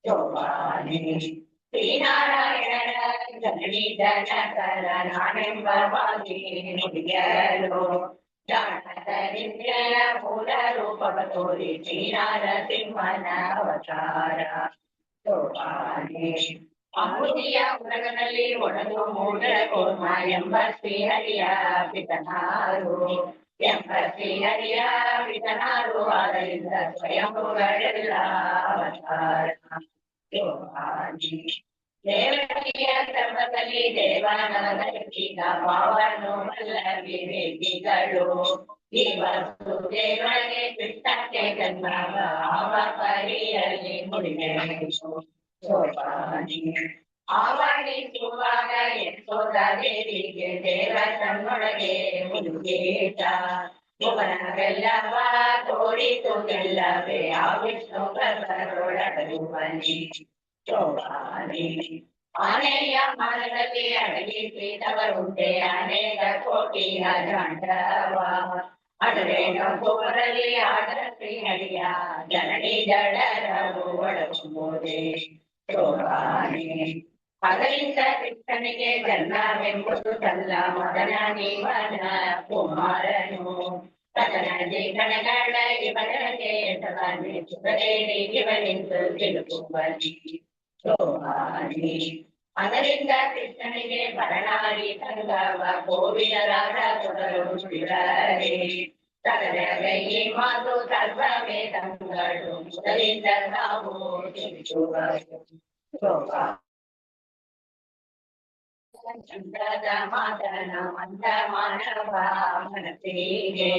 ಶೋಭಾನಿ ಶ್ರೀನಾರಾಯಣನ ಜನನಿ ಜನಕರ ನಾನೆಂಬ ಬಾಗಿ ನುಡಿಯಲು ಜಾಣದರಿಂದ್ರಿಯ ಮೂಲ ರೂಪವ ತೋರಿ ಶ್ರೀನಾರಸಿಂಹನ ಅವತಾರ ಶೋಭಾನಿ ಅಮೃತಿಯ ಉರಗದಲ್ಲಿ ಒಣದು ಮೂಢ ಕೋರ್ಮ ಎಂಬ ಶ್ರೀಹರಿಯ ಪಿತನಾರು ಎಂಬ ಶ್ರೀಹರಿಯ ಪಿತನಾರು ಆದ್ದರಿಂದ ಸ್ವಯಂಭುಗಳೆಲ್ಲ ಅವತಾರ ಶೋಭಾನಿ ದೇವಕಿಯ ಧರ್ಮದಲ್ಲಿ ದೇವಾನಂದೀಗ ಭಾವನು ಬಲ್ಲ ವಿವೇಕಿಗಳು ಈ ವಸ್ತು ದೇವರಿಗೆ ಕೃಷ್ಣಕ್ಕೆ ಜನ್ಮ ಆವ ಪರಿಯಲ್ಲಿ ಮುಡಿಗಳು ಶೋಭಾನಿ ಆವರಿಸುವಾಗ ಯಶೋಧ ದೇವಿಗೆ ದೇವ ತನ್ನೊಳಗೆ ಮುದುಗೇಟ ಭುವನವೆಲ್ಲವ ತೋರಿತು ಗೆಲ್ಲವೇ ಆ ವಿಷ್ಣು ಪ್ರಸರೊಳಗರುವನಿ ಶೋಭಾನಿ ಆನೆಯ ಮಾರ್ಗದಲ್ಲಿ ಅಡಗಿಸಿದವರುಂಟೆ ಅನೇಕ ಕೋಟಿಯ ಜಾಂಡವ ಅಡವೇನು ಕೋರಲಿ ಆಡ ಶ್ರೀಹರಿಯ ಜನನಿ ಜಡರವು ಒಳಗುವುದೇ ಶೋಭಾನಿ ಅದರಿಂದ ಕೃಷ್ಣನಿಗೆ ಜನ್ಮವೆಂಬುದು ತಲ್ಲ ಮದನ ನೀವನ ಕುಮಾರನು ಕದನ ಜೀವನಗಳ ಇವನಿಗೆ ಸುಖದೇವಿ ಇವನಿಂದು ತಿಳುಕುವಲಿ ಶೋಭಾನಿ ಅದರಿಂದ ಕೃಷ್ಣನಿಗೆ ಭರಣಾರಿ ತಂಗವ ಗೋವಿಂದರಾದ ತೊಡರು ಶಿವರೇ ಸಗದಗೈ ಮಾತು ಸರ್ವವೇ ತಂಗಳು ಮೊದಲಿಂದ ನಾವು ತಿಳಿಸುವ ಶೋಭಾ ಚಂದ್ರದ ಮಾತನ ಮಂದ ಮಾನವ ಮನಸ್ಸಿಗೆ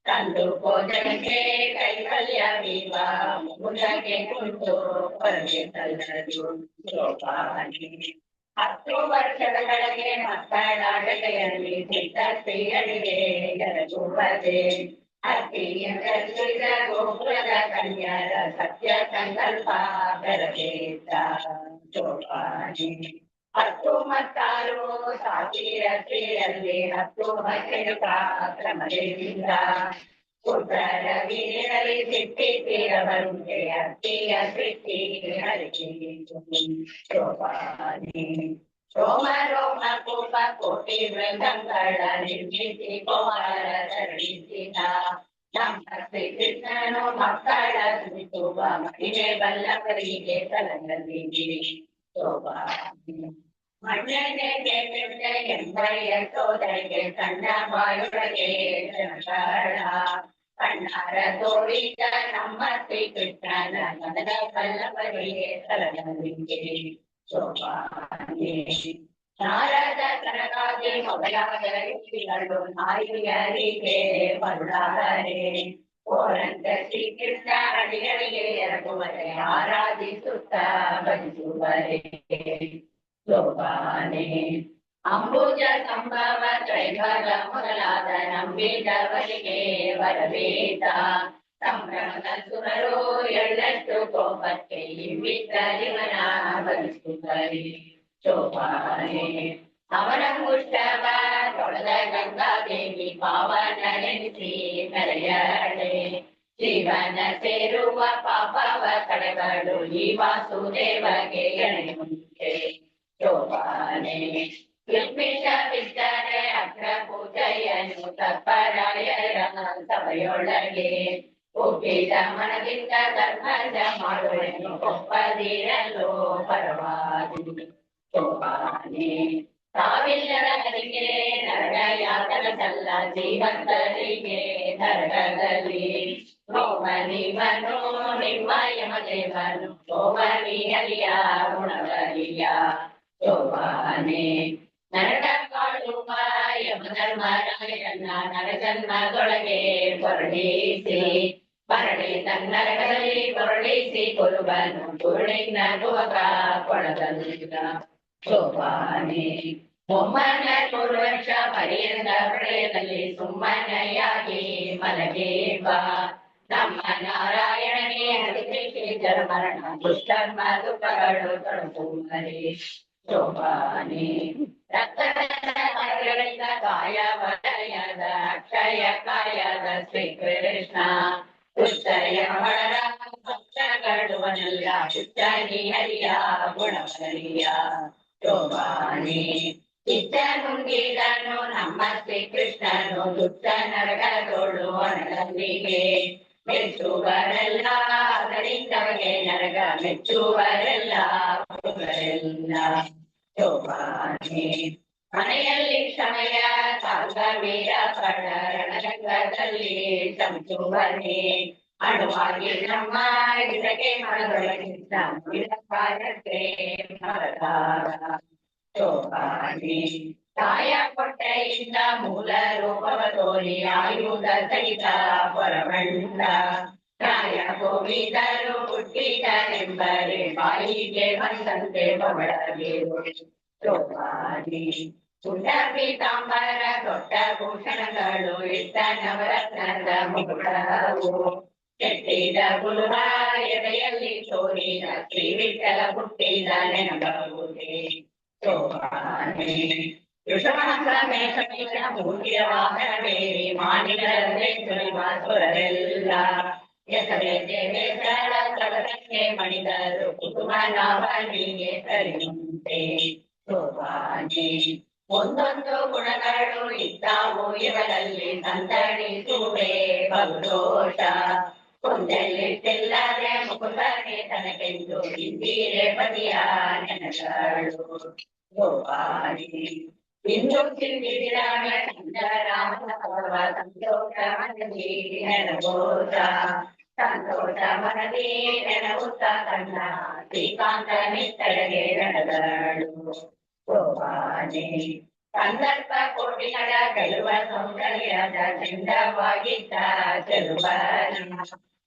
ತಂದು ಭೋಜನಕ್ಕೆ ಕೈವಲ್ಯ ವೀವ ಮುಗುದಕ್ಕೆ ಕುಂತು ಹೊರಗೆ ತಲ್ಲದು ಸೋಪಾನಿ 10 ವರ್ಷದ ಕೆಳಗೆ ಮಕ್ಕಳಾಟೆಯಲ್ಲಿ ಸಿದ್ಧ ಸ್ತ್ರೀಯರಿಗೆ ಎರಗುತ್ತದೆ ಅತ್ತಿಯ ಗೋಪುರದ ಕನ್ಯರ ಸತ್ಯ ಸಂಕಲ್ಪ ಬೆರಗೇತ ಸೋಪಾನಿ 10 ಮತ್ತಾರು ಸಾವಿರ ಸ್ತ್ರೀಯಲ್ಲಿ 10 ಹಸಿರು ಕ್ರಮದಿಂದ ಪುತ್ರರ ವೀರರಲ್ಲಿ ಸಿಟ್ಟಿರವರುಂಟೆ ಅತ್ತಿಯ ಸಿಟ್ಟಿ ಹರಿಕೆ ಶೋಭಾನಿ ರೋಮ ರೋಮ ಕೂಪ ಕೋಟಿ ಮೃಗಂಗಳ ನಿರ್ಮಿಸಿ ಕುಮಾರ ತರಳಿಸಿದ ನಮ್ಮ ಶ್ರೀಕೃಷ್ಣನು ಮಕ್ಕಳ ಸುತ್ತುವ ಮಹಿಮೆ ಬಲ್ಲವರಿಗೆ ತಲದಲ್ಲಿ ಶೋಭಾನಿ ಮಣ್ಣೆಗೆ ಎಂಬಯ್ಯ ಸೋದರಿಗೆ ಸಣ್ಣ ಬಾಯೊಳಗೆ ಜನಗಳ ಕಣ್ಣಾರ ತೋರಿದ ನಮ್ಮ ಶ್ರೀಕೃಷ್ಣನ ಮನದ ಬಲ್ಲವರಿಗೆ ತಲಗಳಿಗೆ ಶೋಭಾನಿ ನಾರದ ಕನಕಾದಿ ಮೊದಲಾದ ಋಷಿಗಳು ನಾಯಿಯರಿಗೆ ಬರುಡಾದರೆ ಓರಂತ ಶ್ರೀಕೃಷ್ಣ ಅಡಿಗಳಿಗೆ ಎರಗುವರೆ ಆರಾಧಿಸುತ್ತ ಭಜಿಸುವರೆ ಶೋಭಾನೆ ಅಂಬುಜ ಸಂಭವ ತ್ರೈಭಗ ಮೊದಲಾದ ನಂಬಿದವರಿಗೆ ವರವೇದ ಸಂಭ್ರಮದ ಸುರರು ಎಳ್ಳಷ್ಟು ಕೋಪಕ್ಕೆ ಇಂಬಿದ್ದರಿವನ ಬಲಿಸುತ್ತಾರೆ ಶೋಭಾನೆ ಅವನ ಮುಷ್ಟವ ತೊಳೆದ ಗಂಗಾದೇವಿ ಪಾವನೆನಿಸಿ ಮೆರೆಯಡೆ ಜೀವನ ಸೇರುವ ಪಾಪವ ಕಡೆಗಳು ಈ ವಾಸುದೇವಗೆ ಎಣೆಯುಂಟೆ ಶೋಭಾನೆ ಕಿಲ್ಪಿಷ ಬಿದ್ದರೆ ಅಗ್ರ ಪೂಜೆಯನ್ನು ತಪ್ಪರಾಯರ ಸಭೆಯೊಳಗೆ ಒಪ್ಪಿದ ಮನದಿಂದ ಧರ್ಮದ ಮಾಡುವೆನು ಒಪ್ಪದಿರಲು ಪರವಾಗಿ ಶೋಭಾನೆ ತಾವಿಲ್ಲದವರಿಗೆ ನರಕ ಯಾತನದಲ್ಲ ಜೀವಂತರಿಗೆ ನರಕದಲ್ಲಿ ಸೋಮನಿವನು ನಿಮ್ಮ ಯಮದೇವನು ಸೋಮನಿಯಲಿಯ ಗುಣವಲಿಯ ಶೋಭಾನೆ ನರಕ ಕಾಳುವ ಯಮಧರ್ಮರಾಯನ ನರಜನ್ಮದೊಳಗೆ ಹೊರಡಿಸಿ ಮರಳಿ ತನ್ನರಕದಲ್ಲಿ ಹೊರಡಿಸಿ ಕೊಲುವನು ಪೂರ್ಣಿನ ಗೋಗ ಕೊಳದಲ್ಲಿದ್ದ ಶೋಭಾನೆ ಒಮ್ಮನ 100 ವರ್ಷ ಪರ್ಯಂತ ಪ್ರಳಯದಲ್ಲಿ ಸುಮ್ಮನೆಯಾಗಿ ಮಲಗೇವ ನಮ್ಮ ನಾರಾಯಣನೇ ಹರಿಕೇಶರ ಮರಣ ದುಷ್ಕರ್ಮ ದುಃಖಗಳು ತೊಡಗುವರೆ ಶೋಭಾನೆ ರಕ್ತಗಳಿಂದ ಕಾಯ ವಲಯದ ಅಕ್ಷಯ ಕಾಯದ ಶ್ರೀಕೃಷ್ಣ ಉಚ್ಚಯ ಹೊಳರ ಭಕ್ತಗಳುವನಲ್ಲ ಉಚ್ಚನಿ ಹರಿಯ ಗುಣವರಿಯ ಶೋಭಾನೆ ಚಿತ್ತ ನುಂಗಿದನು ನಮ್ಮ ಶ್ರೀಕೃಷ್ಣನು ದುಷ್ಟ ನರಕದೋಳು ಅನಗಲ್ಲಿಗೆ ಮೆಚ್ಚುವರೆಲ್ಲ ಅದರಿಂದವಗೆ ನರಕ ಮೆಚ್ಚುವರೆಲ್ಲ ಶೋಭಾನೆ ಮನೆಯಲ್ಲಿ ಕ್ಷಮಯ ಸಾಗವೀರ ಪಡ ರಣರಂಗದಲ್ಲಿ ಚಮಚುವನೆ ಅಣುವಾಗಿ ನಮ್ಮ ಗಿಡಕ್ಕೆ ಮರದೊಳಗಿದ್ದ ಕಾರ್ಯಕ್ಕೆ ಮರದಾರ ಶೋಭಾನೆ ಕಾಯ ಕೊಟ್ಟೆಯಿಂದ ಮೂಲ ರೂಪವ ತೋರಿ ಆಯುಧ ಸಹಿತ ಪರಮಂಡ ಪ್ರಾಯ ಗೋವಿದರು ಹುಟ್ಟಿದರೆಂಬರೆ ಬಾಯಿಗೆ ಬಂದಂತೆ ಬವಳಬೇಕು ಶೋಭಾನೆ ಪುಂಡ ಪೀತಾಂಬರ ದೊಡ್ಡ ಭೂಷಣಗಳು ಇಟ್ಟ ನವರತ್ನದ ಮುಗುಳವು ಕೆಟ್ಟಿದ ಗುರುವ ಎದೆಯಲ್ಲಿ ತೋರಿದ ಶ್ರೀ ವಿಠಲ ಹುಟ್ಟಿದ ನೆನಪುವುದೇ ಶೋಭಾನೆ ಋಷಭಮೇಷ ಮೂರ್ತಿಯ ವಾಹನವೇರಿ ಮಾನಿಗಳನ್ನೇ ಸುರಿವ ಸುರರೆಲ್ಲ ಎಸರೆ ದೇವೇಶರ ಕಳಕ್ಕೆ ಮಣಿದರು ಕುಟುಂಬ ನಾವನಿಗೆ ಸರಿಯುಂಟೆ ಶೋಭಾನೆ ಒಂದೊಂದು ಗುಣಗಳು ಇದ್ದಾವು ಇವರಲ್ಲಿ ಸಂತಣಿಸುವೆ ಬಹುದೋಷ ಕೊಂದಲ್ಲಿಟ್ಟಿಲ್ಲದೆ ಮುಕುಂದನೆ ತನಗೆಂದು ಇಂದಿರೆ ಪದಿಯ ನೆನಗಳು ಶೋಭಾನೆ ಇಂದು ತಿಂದಿರಾಗ ರಾಮನ ಪರ್ವ ಸಂತೋಷ ಮನದಿ ನೆನಬೋಧ ಸಂತೋಷ ಮನದಿ ನೆನವುತ್ತ ಕಣ್ಣ ಶ್ರೀಕಾಂತ ನಿತ್ತಡೆಗೆ ನಡೆದಳು ಶೋಭಾನೆ ಸಂದರ್ಭ ಕೋಟಿಗಳ ಗೆಲುವ ಸೌಂದರ್ಯದ ಚಂದವಾಗಿದ್ದ ಚೆಲುವನ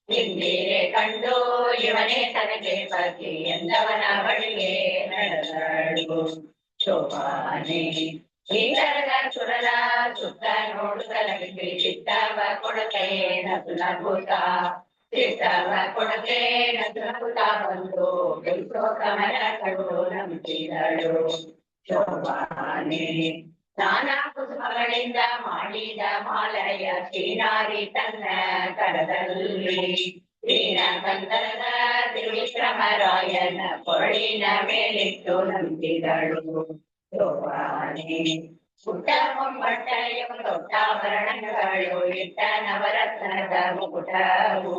ಇಂದಿರೆ ಕಂಡು ಇವನೇ ತನಗೆ ಪತಿ ಎಂದವನ ಬಳಿಗೆ ನಡೆದಳು ಶೋಭಾನೆ ಶ್ರೀಧರದ ಸುರಲ ಸುತ್ತ ನೋಡುತ್ತಲೇ ಚಿತ್ತವ ಕೊಡತೆ ನಗುತ್ತ ಚಿತ್ತವ ಕೊಡತೆ ನಗುತ್ತ ಬಂದು ಬೆಳೆಸೋ ಕಮಲ ಕಡು ನಂಬಿದಳು ಶೋಭಾನೆ ನಾನಾ ಕುಸುಮಗಳಿಂದ ಮಾಡಿದ ಮಾಲಯ ಶ್ರೀನಾರಿ ತನ್ನ ಕರದಲ್ಲಿ ಶ್ರೀನಂದರದ ತ್ರಿವಿಕ್ರಮರಾಯನ ಕೊರಳಿನ ಮೇಲಿಟ್ಟು ನಂಬಿದಳು ಶೋಭಾನೆ ಪುಟ್ಟ ಮೊಮ್ಮಟ್ಟೆಯು ದೊಡ್ಡಾಭರಣಗಳು ಇಟ್ಟ ನವರತ್ನದ ಮುಕುಟವು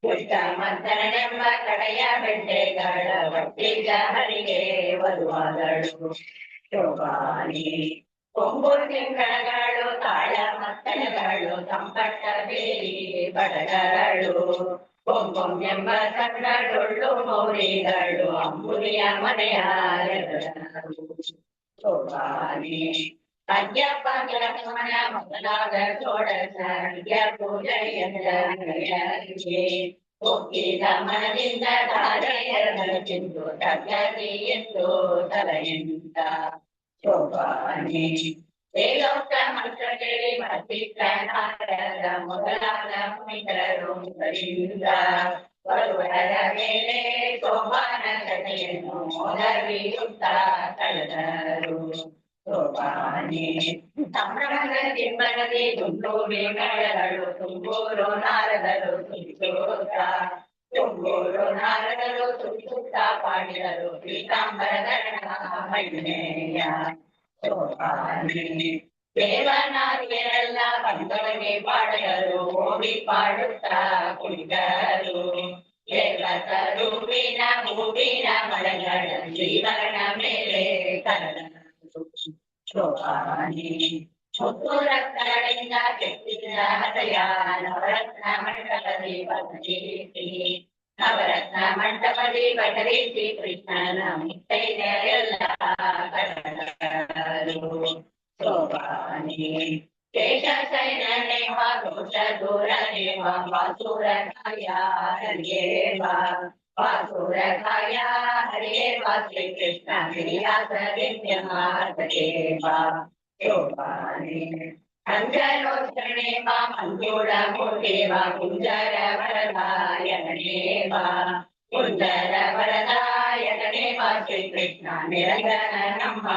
ಪುಟ್ಟ ಮದ್ದನೆಂಬ ಕಡೆಯ ಬೆಡ್ಡೆಗಳ ಒಟ್ಟಿಗ ಹರಿಗೆ ಬರುವಾದಳು ಶೋಭಾನೆ ಕೊಂಬು ತಿಂಗಳಗಳು ತಾಳ ಮತ್ತಳಗಳು ತಂಪಟ್ಟ ಬೇರಿ ಬಡಗಳು ಕೊಂಬೊಂಬೆಂಬ ಸಣ್ಣ ಡೊಳ್ಳು ಮೌರಿಗಳು ಅಂಬುಲಿಯ ಮನೆಯ ಶೋಭಾನೆ ಅಜ್ಜಪ್ಪ ಕೆಲಸವನ ಮೊದಲಾದ ಷೋಡಶ ಪೂಜೆಯರಿಗೆ ಒಪ್ಪಿದ ಮನದಿಂದ ಧಾರೆಯರ ತಿಂದು ತಗದಿ ಎಂದು ತಲೆಯಿಂದ ಶೋಭಾನೆ ವೇದೋಕ್ತ ಮಂತ್ರ ಕೇಳಿ ಭಕ್ತಿಕ ನಾರದ ಮೊದಲಾದ ಮುನಿತರು ಮುಖರಿಂದ ಬರುವರ ಮೇಲೆ ಶೋಭಾನ ಕಥೆಯನ್ನು ಮೊದಲಿಯುತ್ತ ಕಳೆದರು ಶೋಭಾನೆ ಸಂಭ್ರಮದ ತಿಮ್ಮನದಿ ದುಂಡೂರಿ ಮೇಳಗಳು ತುಂಬೂರು ನಾರದರು ತುಳಿಸೋತ ತುಂಬೂರು ನಾರದರು ತುಳಿಸುತ್ತ ಪಾಡಿದರು ಪೀತಾಂಬರಧರಣ ಮಹಿಮೆಯ ಶೋಭಾನೆ ದೇವನಾರಿಯರೆಲ್ಲ ಬಂದೊಳಗೆ ಪಾಡಗರು ಓಡಿ ಪಾಡುತ್ತಾ ಕುಣಿದರು ದೇವತರೂಪಿನ ಹೂವಿನ ಮಳಗಳ ಜೀವನ ಮೇಲೆ ಕರದರು ಶೋಭಾನೆ ಮುತ್ತು ರತ್ನಗಳಿಂದ ಕೆತ್ತಿದ ಹೃದಯ ನವರತ್ನ ಮಂಟಪದಿ ಬದಲಿಸಿ ನವರತ್ನ ಮಂಟಪದಿ ಬದಲಿಸಿ ಕೃಷ್ಣನ ಮುತ್ತೈದೆಯರೆಲ್ಲ ಕರದರು ಶೋಭಾನೆ ಶೇಷಶಯನೇವ ದೋಷ ದೂರನೇವ ವಾಸುರಕಾಯ ಹರಿಯೇವ ವಾಸುರಕಾಯ ಹರಿಯೇವ ಶ್ರೀಕೃಷ್ಣ ಗಿರಿಯಾಸದೇವ ಶೋಭಾನೆ ಅಂಜಲೋಚನೇವ ಮಂಜೂಳ ಮೂರ್ತಿವ ಕುಂಜರ ವರದಾಯನೇವ ಕುಂಜರ ವರದಾಯನೇವ ಶ್ರೀಕೃಷ್ಣ ನಿರಂಜನ ನಮ್ಮ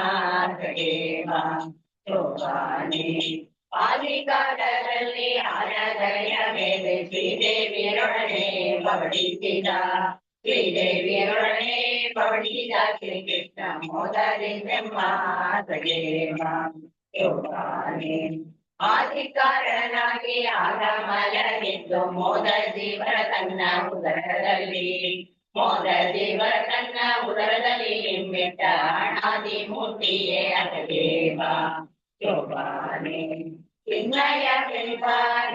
ದೇವ ಶೋಭಾನೆ ಆದಿಕಾಲದಲ್ಲಿ ಆರಾಧನೆಯ ಮೇಲೆ ಶ್ರೀದೇವಿಯರೊಡನೆ ಪವಡಿಸಿದ ಶ್ರೀದೇವಿಯರೊಡನೆ ಪವಡಿಸಿದ ಶ್ರೀಕೃಷ್ಣ ಮೋದರಿಂದೆಂಬ ದೇವ ಶೋಭಾನೆ ಆದಿಕಾರನಾಗಿ ಆಗಮಲಗಿದ್ದು ಮೋದ ಜೀವರ ತನ್ನ ಉದರದಲ್ಲಿ ಮೋದ ಜೀವರ ತನ್ನ ಉದರದಲ್ಲಿ ಎಂಬಿಟ್ಟ ಅಣಾದಿ ಮೂರ್ತಿಯೇ ಅದೇವ ಶೋಭಾನೆ ಚಿನ್ಮಯ ಬಿಂಬ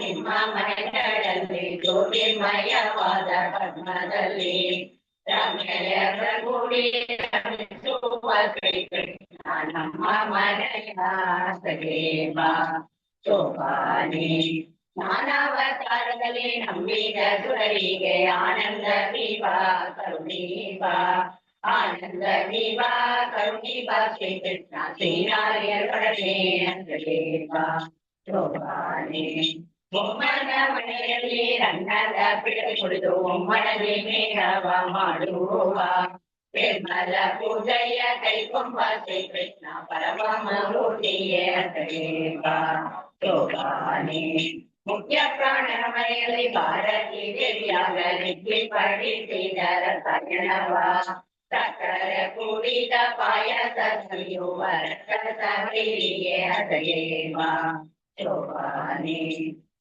ನಿಮ್ಮ ಮನೆಗಳಲ್ಲಿ ಜ್ಯೋತಿರ್ಮಯವಾದ ಪದ್ಮದಲ್ಲಿ ರಮ್ಯಯ ಪ್ರಭುಡಿ ರಮಿಸುವ ಶ್ರೀಕೃಷ್ಣ ನಮ್ಮ ಮನೆಯ ದೇವ ಶೋಭಾನೆ ನಾನಾವತಾರದಲ್ಲಿ ನಂಬಿದ ಸುರರಿಗೆ ಆನಂದ ದೀಪ ಕರುಣೀಪ ಆನಂದ ದೀಪ ಕರುಣೀಪ ಶ್ರೀಕೃಷ್ಣ ಶ್ರೀನಾರಿಯರೊಡನೆ ದೇವ ಶೋಭಾನೆ ಒಮ್ಮನ ಮನೆಯಲ್ಲಿ ರಂಗದ ಪಿಡದೆ ಕುಳಿತು ಒಮ್ಮನದಿ ಮೇಘವ ಮಾಡುವ ನಿರ್ಮಲ ಪೂಜೆಯ ಕೈಕೊಂಬ ಶ್ರೀಕೃಷ್ಣ ಪರಮ ಮೂರ್ತಿಯೇ ದೇವ ಶೋಭಾನೆ ಮುಖ್ಯ ಪ್ರಾಣನ ಮನೆಯಲ್ಲಿ ಭಾರತೀ ದೇವಿಯಾಗ ನಿದ್ದೆ ಪಡಿಸಿದರ ಸಯಣವ ಸಕಲ ಕೂಡಿದ ಪಾಯಸ ಸವಿಯುವ ರಸವೀರಿಯೇ ದೇವ ಶೋಭಾನೆ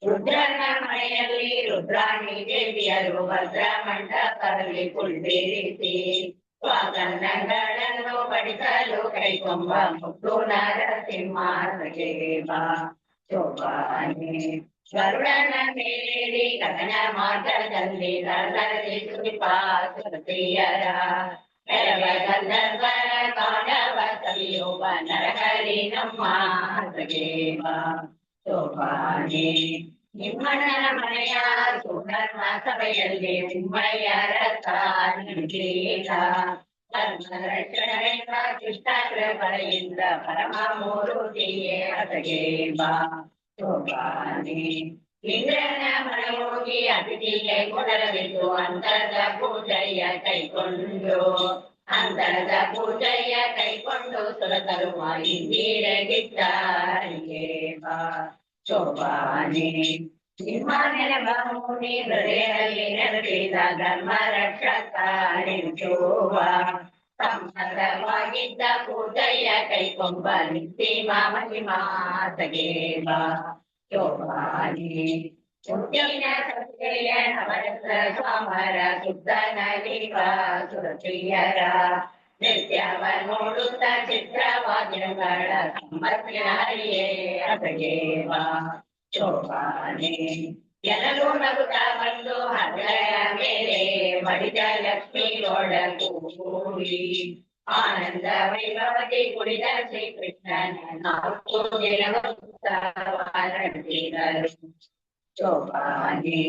ರುದ್ರನ ಮನೆಯಲ್ಲಿ ರುದ್ರಾಣಿ ದೇವಿಯರು ಭದ್ರ ಮಂಟಪದಲ್ಲಿ ಕುಳ್ಳಿರಿಸಿ ಸ್ವಾಗತಗಳನ್ನು ಪಡಿಸಲು ಕೈಕೊಂಬ ಮುತ್ತು ನರಸಿಂಹ ದೇವ ಶೋಭಾನೆ ಗರುಡನ ಮೇಲೇರಿ ಗಗನ ಮಾರ್ಗದಲ್ಲಿ ನರಸಿ ಸುರಿಪ ಸುರತಿಯರ ಗಂಧರ್ವರ ಕಾಣವ ಸವಿಯುವ ನರಹರಿ ನಮ್ಮ ಹೃದಯೇವ ಶೋಭಾನೆ ನಿಮ್ಮಣ್ಣನ ಮನೆಯ ಸುಧರ್ಮ ಸಭೆಯಲ್ಲಿ ಉಮ್ಮಯ್ಯರ ತಾನೀಲ ಧರ್ಮ ರಕ್ಷಣೆಯಿಂದ ಶಿಷ್ಟಾಗ್ರಹಗಳಿಂದ ಪರಮ ಮೂರುತಿಯೇ ಹೃದಯೇವ ಶೋಭಾನೆ ಇಂದ್ರನ ಮನಯೋಗಿ ಅತಿಥಿಗೆ ಕೊಡಲವಿದ್ದು ಅಂತರದ ಪೂಜೆಯ ಕೈಕೊಂಡು ಅಂತರದ ಪೂಜೆಯ ಕೈಕೊಂಡು ಸುರತರುವ ಇಂದಿರಗಿದ್ದಾರಿಗೆ ಶೋಭಾನೆ ನಿಮ್ಮ ನೆನಪಿ ಹೃದಯದಲ್ಲಿ ನೆರಳಿದ ಧರ್ಮ ರಕ್ಷಕ ನಿಂಚುವ ಸಂಬಂಧವಾಗಿದ್ದ ಪೂಜೆಯ ಕೈಕೊಂಬ ನಿತ್ಯ ಮಹಿಮಾತಗೇವ ಶೋಭಾನೆ ಮುತ್ತಿನ ಸತ್ಯಯ ನವರತ್ನ ಸ್ವಾಮರ ಶುದ್ಧನಲಿವ ಸುರತಿಯರ ನಿತ್ಯವ ನೋಡುತ್ತ ಚಿತ್ರವಾದ್ಯಗಳ ಸಮರ್ಪಿನ ಹರಿಯೇ ಅತಗೇವ ಶೋಭಾನೆ ಎಲ್ಲರೂ ನಗುತ್ತಾ ಬಂದು ಹೃದಯ ಮೇಲೆ ಮಡಿದ ಲಕ್ಷ್ಮಿಯೊಡಗೂಡಿ ಆನಂದ ವೈಭವತಿ ಕುಡಿದ ಶ್ರೀಕೃಷ್ಣನ ನಾಲ್ಕು ದಿನವೂ ಶೋಭಾನೆ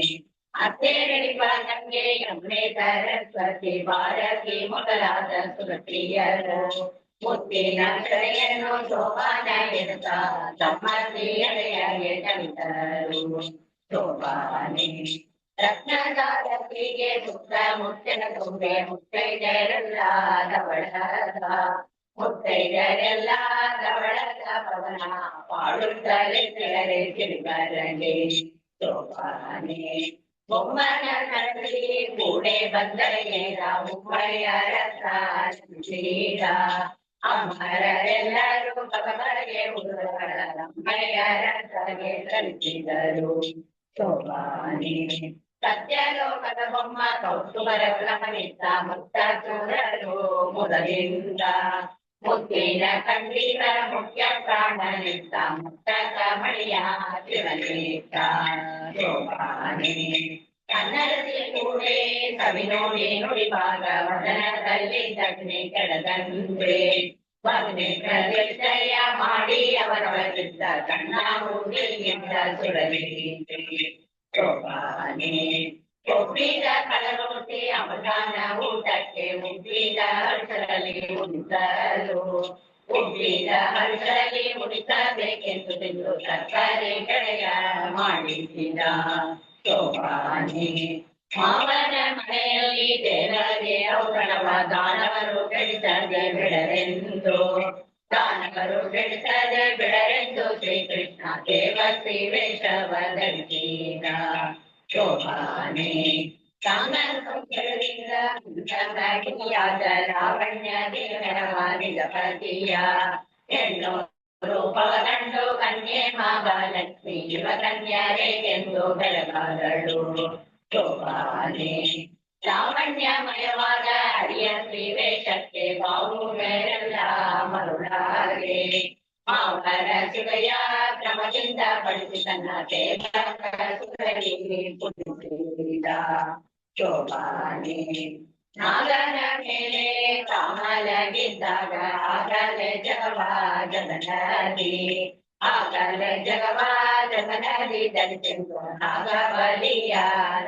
ಅತ್ತೆ ನಡಿಪ ಗಂಗೆ ಯಮುನೆ ಸರಸ್ವತಿ ಭಾರತಿ ಮೊದಲಾದ ಸುರತಿಯರು ಮುತ್ತಿನ ಕರೆಯನ್ನು ಶೋಭಾನ ಎನ್ನುತ್ತ ತಮ್ಮ ಶ್ರೀಯಳೆಯಗೆ ಕಲಿತರು ಶೋಭಾನೆ ರತ್ನದಾರತಿಗೆ ಸುತ್ತ ಮುತ್ತಿನ ತುಂಬೆ ಮುತ್ತೈದರೆಲ್ಲ ಧವಳದ ಮುತ್ತೈದರೆಲ್ಲ ಧವಳದ ಪವನ ಪಾಡುತ್ತಲೇ ಕೆಳಗೆ ಕಿಡಿಬರಗೆ ಶೋಭಾನೆ ಬೊಮ್ಮನ ಕರಡಿ ಕೂಡೆ ಬಂದರೆ ಉಮ್ಮಯ್ಯರ ಶ್ರೀರ ಅಮರರೆಲ್ಲರೂ ಪವನಗೆ ಉರುಗಳ ಅಮ್ಮಯ್ಯರ ಕಲಿಸಿದರು ಶೋಭಾನೆ ಸತ್ಯಲೋಕದ ಬೊಮ್ಮ ಕೌತುಮರ ಗಮನಿತ ಮುಕ್ತ ಚೂರರು ಮೊದಲಿಂದ ಮುತ್ತಿನ ಖಂಡಿತರ ಮುಖ್ಯ ಪ್ರಾಣನಿತ್ತ ಮುಕ್ತ ಮಣಿಯ ಶಿವನಿತ್ತ ಶೋಭಾನೆ ಕನ್ನಡದಿ ಕೂಡೆ ಕವಿ ನೋಡಿ ನುಡಿವಾಗ ವದನದಲ್ಲಿ ದಕ್ಷಿಣೆ ಕೆಳದಂದ್ರೆ ವಗ್ನೆ ಪ್ರತಿಷ್ಠೆಯ ಮಾಡಿ ಅವರೊಳಗಿದ್ದ ಕಣ್ಣ ಮೂಗಿಯಿಂದ ಸುರಲಿದೆ ಶೋಭಾನೆ ಒಪ್ಪಿದ ಕಳರೋಟಿ ಅವಧಾನ ಊಟಕ್ಕೆ ಉಬ್ಬಿದ ಹರ್ಷರಲ್ಲಿ ಉಳಿಸಲು ಉಬ್ಬಿದ ಹರ್ಷರಲ್ಲಿ ಉಳಿಸಬೇಕೆಂದು ತಿಂದು ಸರ್ಕಾರಿ ಕಡೆಯ ಮಾಡಿಸಿದ ಶೋಭಾನೆ ಮಾವನ ಮನೆಯಲ್ಲಿ ದೇವರಿಗೆ ಔಷಧವ ದಾನವರು ಕೆಡಿಸದೆ ಬಿಡರೆಂದು ದಾನವರು ಕೆಡಿಸದೆ ಬಿಡರೆಂದು ಶ್ರೀಕೃಷ್ಣ ದೇವಶ್ರೀ ವೇಷವ ಧರಿಸಿದ ಶೋಭಾನೆ ಸಾಂಗದಿಂದ ಲಾವಣ್ಯ ದೇವರವಾದ ಪತಿಯ ಹೆಣ್ಣು ರೂಪವ ಕಂಡು ಕನ್ಯೆ ಮಹಾಲಕ್ಷ್ಮಿ ಯುವ ಕನ್ಯರೆಗೆಂದು ಬೆಳಗಾದಳು ಶೋಭಾನೆ ಲಾವಣ್ಯಮಯವಾದ ಹರಿಯ ಶ್ರೀ ವೇಷಕ್ಕೆ ಬಾವು ಬೇರೆಲ್ಲ ಮರುಳಾಗೆ ಮಾವರ ಶಿವಯ ಕ್ರಮದಿಂದ ಪಡಿಸಿ ತನ್ನ ದೇವರಿಗೆ ಪುಟ್ಟಿಸಿದ ಶೋಭಾನೆ ನಾಗನ ಮೇಲೆ ಕಾಮಲಗಿದ್ದಾಗ ಆಗಲೇ ಜಗವಾ ಜಗನದಿ ಆಗಲೇ ಜಗವಾ ಜಗನದಿ ಧರಿಸೆಂದು ನಾಗಬಲಿಯ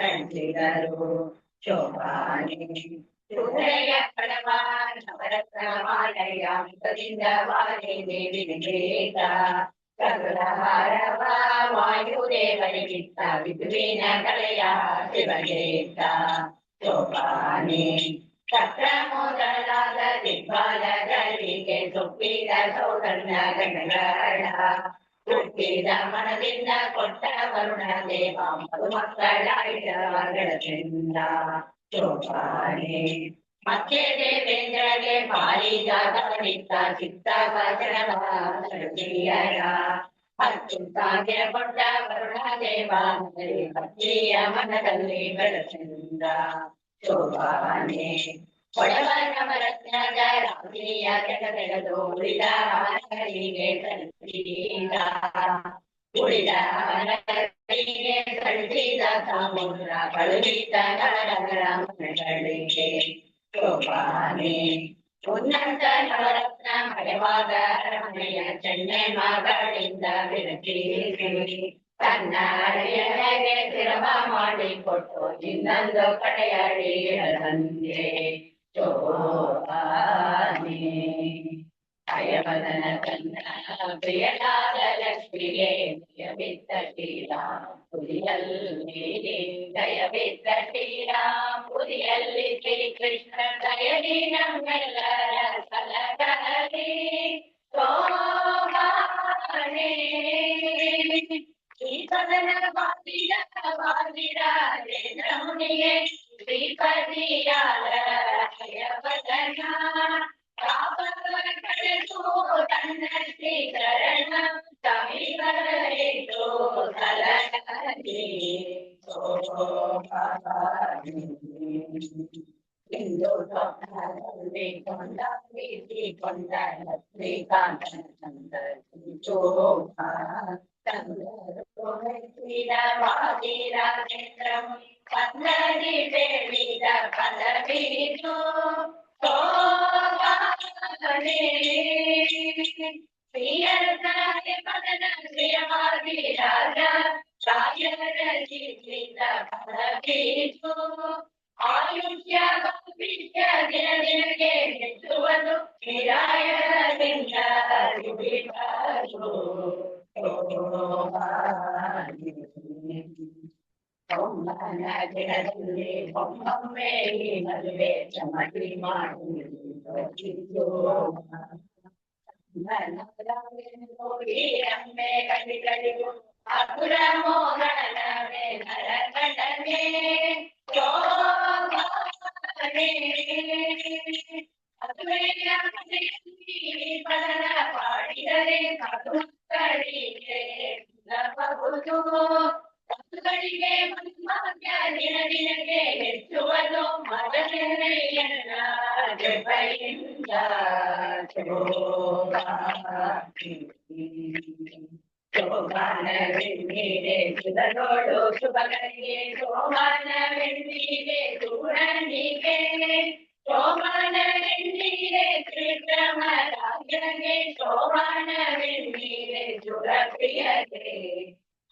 ನಡೆಸಿದರು ಶೋಭಾನೆ ಸುಂದರೆಯ ಕಡವ ನವರತ್ನಮಾಲಯ ಮುಖದಿಂದ ವಾರಿ ದೇವಿ ನಿಕೇತ ಕರುಳಹಾರವ ವಾಯುದೇವರಿಗಿತ್ತ ವಿಧುವಿನ ಕಲೆಯ ಶಿವಗೇತ ಶೋಭಾನೆ ಚಕ್ರ ಮೊದಲಾದ ದಿಗ್ಬಾಲಗಳಿಗೆ ಸೊಪ್ಪಿದ ಸೌಗಂಧ ಗಣಗಳ ಹುಟ್ಟಿದ ಮನದಿಂದ ಕೊಟ್ಟ ವರುಣ ದೇವ ಮಧುಮಕ್ಕಳಾಯಿತವಗಳದಿಂದ ಶೋಭಾನೆ ಮತ್ತೆ ದೇವೇಂದ್ರಗೆ ಪಾರಿಜಾತವನಿತ್ತ ಚಿತ್ತ ವಚನವಾಸರ ಅತ್ಯುತ್ತಾಗೆ ಕೊಟ್ಟ ವರುಣ ದೇವ ಭಕ್ತಿಯ ಮನದಲ್ಲಿ ಬೆಳಸಿಂದ ಶೋಭಾನೆ ಒಡವ ನವರತ್ನದ ರಾತ್ರಿಯ ಕೆಳಗೆಳೆದು ಉಳಿದ ಹರಿಗೆ ಸಲ್ಲಿಸಿದ ಉಳಿದ ಹರಿಗೆ ಸಲ್ಲಿಸಿದ ಸಮುದ್ರ ಕಳುಹಿತ ನರಗಳ ಮನೆಗಳಿಗೆ ಶೋಭಾನೆ ಉನ್ನತ ನವರತ್ನ ಮಯವಾದ ಅರಮನೆಯ ಚೆನ್ನೆ ಮಗಳಿಂದ ವಿರಚಿಸಿ ತನ್ನ ಅಳಿಯನಿಗೆ ತಿರವ ಮಾಡಿಕೊಟ್ಟು ಇನ್ನೊಂದು ಕಡೆಯಡಿ ತಂದೆ ಶೋಭಾನೆ ಅಯವದನ ತನ್ನ ಪ್ರಿಯನಾದ ಲಕ್ಷ್ಮಿಗೆ ದಯವಿದ್ದ ಶ್ರೀರಾಮ ಪುರಿಯಲ್ಲಿ ದಯವಿದ್ದ ಶ್ರೀರಾಮ ಪುರಿಯಲ್ಲಿ ಶ್ರೀಕೃಷ್ಣ ದಯದಿ ನಮ್ಮೆಲ್ಲರ ಸಲಗಲಿ ಶೋಭಾನೆ ಶ್ರೀಪದನ ಬಾಂದಿರಾಜೇಂದ್ರಮುನಿಗೆ ಶ್ರೀಪದಿಯಾದ ಅಯವದನ ಕಳೆದು ತನ್ನ ಶ್ರೀಕರಣ ಸಮೀಪದಲ್ಲಿಟ್ಟು ಸಲಹಿ ಇಂದು ಸ್ವಪ್ನದಲ್ಲಿ ಕೊಂಡ ಕೊಂಡ ಶ್ರೀಕಾಂತನ ಚಂದ ರಾಜೇಂದ್ರಂ ಪನ್ನದಿ ಬೇಡಿದ ಪದವಿದು ಪ್ರಿಯರಾಯ ಪದನ ಪ್ರಿಯವಾಗಿ ರಾಜ ರಾಯರ ಜೀವಿತ ಪದವೀತು ಆಯುಷ್ಯ ಭವಿಷ್ಯ ದಿನ ದಿನಕ್ಕೆ ಹೆಚ್ಚುವುದು ನಿರಾಯದಿಂದ ಒಮ್ಮನ ದಿನದಲ್ಲಿ ಒಮ್ಮೊಮ್ಮೆ ಮದುವೆ ಚಮಟಿ ಮಾಡಿ ಅಮ್ಮೆ ಕಡಿಗಳಿಗೂ ಅಪುರ ಮೋಹನವೇ ನರಕಡನೆ ಪದನ ಪಾಡಿದರೆ ಕಡುಗಳಿಗೆ ಬಹುದು ಗಳಿಗೆ ದಿನ ದಿನಕ್ಕೆ ಹೆಚ್ಚುವುದು ಮದನೆಯನ್ನ ಜಪಯಿಂದ ಶೋಭಾನವೆನ್ನೀರೆ ಸುಧನೋಡು ಶುಭಗಳಿಗೆ ಶೋಭಾನವೆನ್ನೀರೆ ದೂರನಿಗೆ ಶೋಭಾನವೆನ್ನೀರೆ ತ್ರಿಕ್ರಮರಾಜನಿಗೆ ಶೋಭಾನವೆನ್ನೀರೆ ಸುರಪ್ರಿಯಗೆ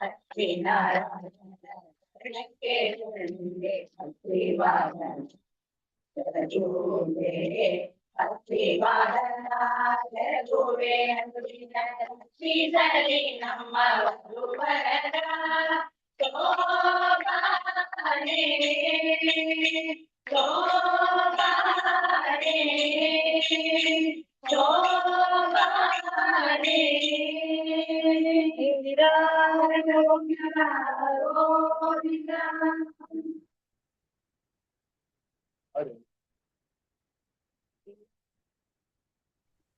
ಹತ್ತಿನಾರಾಯಣಕ್ಕೆ ಹತ್ತಿವಾದನ ಹತ್ತಿವಾದನಾಗೂವೆ ಶ್ರೀಸಲಿ ನಮ್ಮ ವಧುವರರ ಶೋಭಾನೆ ಶೋಭಾನೆ ಶೋಭಾನೆ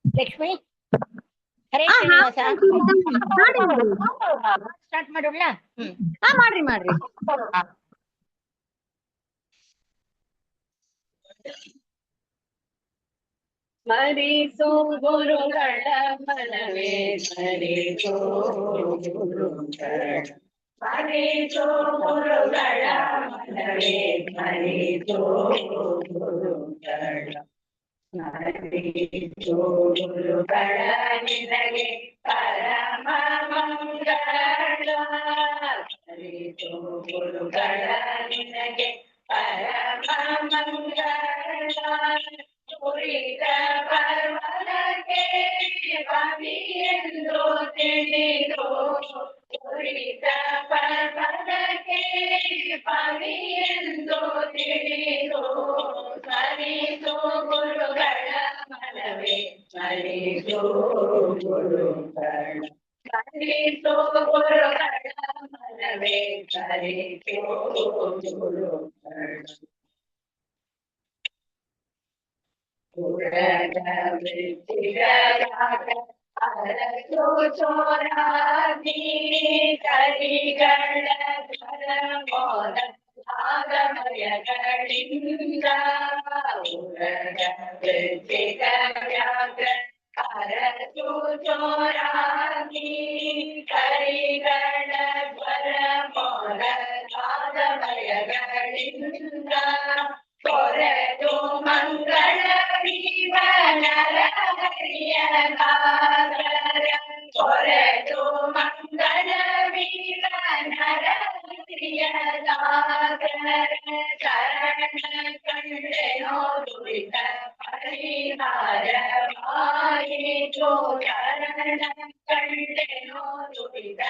ಲಕ್ಷ್ಮಿ ಹರೇ ಶ್ರೀನಿವಾಸ ಸ್ಟಾರ್ಟ್ ಮಾಡೋಣ. ಮಾಡ್ರಿ ಮಾಡ್ರಿ. ಸ್ಮರಿಸೋ ಗುರುಗಳ ಮನವೇ ಸ್ಮರಿಸೋ ಗುರುಗಳ ಸ್ಮರಿಸೋ ಗುರುಗಳ ಮನವೇ ಸ್ಮರಿಸೋ ಗುರುಗಳ ಸ್ಮರಿಸೋ ಗುರುಗಳ ನಿನಗೆ ಪರಮ ಮಂಗಳ ಸ್ಮರಿಸೋ ಗುರುಗಳ ನಿನಗೆ ಪರಮ ಮಂಗಳ ಸುರಿದ ಪರ್ವತಕ್ಕೆ ಕವಿಯೆಂದು ತಿಳಿದು ಸುರಿದ ಪರ್ವತಕ್ಕೆ ಕವಿಯೆಂದು ತಿಳಿದು ಸ್ಮರಿಸೋ ಗುರುಗಳ ಮನವೇ ಸ್ಮರಿಸೋ ಗುರುಗಳ ಸ್ಮರಿಸೋ ಗುರುಗಳ ಮನವೇ ಸ್ಮರಿಸೋ ಗುರುಗಳ ಚೋರಾಗಿ ಕರಿಗಳ ಮೋದ ಆಗಮಯಗಳಿಂದ ಚೋರಾಗಿ ಕರಿಗಳ ಮೋದ ಆಗಮಯಗಳಿಂದ ಕೊರೆದು ಮಂಗಳ ಕೊರೆದು ಮಂಗಳ ವೀರ ನರ ಶರಣ ಕಂಡೆನೋ ದುರಿತ ಪರಿಹಾರವಾಯಿತು ಶರಣ ಕಂಡೆನೋ ದುರಿತ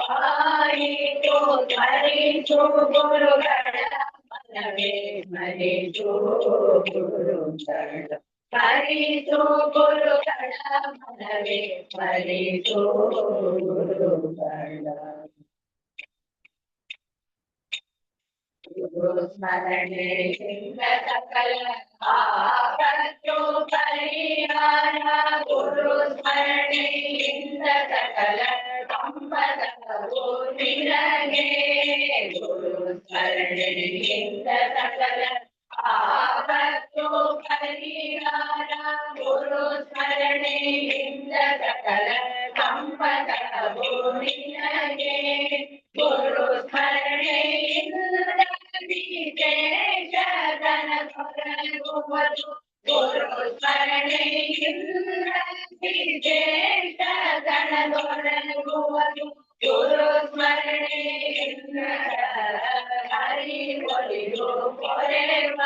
ಪರಿಹಾರವಾಯಿತು ಸ್ಮರಿಸು ಗುರುಗಳ ಮನವೇ ಸ್ಮರಿಸು ಗುರುಗಳ ಸ್ಮರಿಸು ಗುರುಗಳ ಮನವೇ ಸ್ಮರಿಸು ಗುರುಗಳ ಗುರು ಸ್ಮರಣೆಯಿಂದ ಸಕಲ ಆಪತ್ತು ಪರಿಹಾರ ಗುರು ಸ್ಮರಣೆಯಿಂದ ಸಕಲ ಸಂಪದವು ನಿನಗೆ ಗುರು ಸ್ಮರಣೆಯಿಂದ ಸಕಲ ಆಪತ್ತು ಪರಿಹಾರ ಗುರು ಸ್ಮರಣೆಯಿಂದ ಸಕಲ ಸಂಪದವು ನಿನಗೆ ಗುರು ಸ್ಮರಣೆಯಿಂದ ವಿಶೇಷಧನ ತೊಲಗುವುದು ಗುರು ಸ್ಮರಣೆಯಿಂದ ವಿಶೇಷಧನ ತೊಲಗುವುದು ಗುರು ಸ್ಮರಣೆಯಿಂದ ಹರಿ ಒಲಿದು ಕೊರೆವ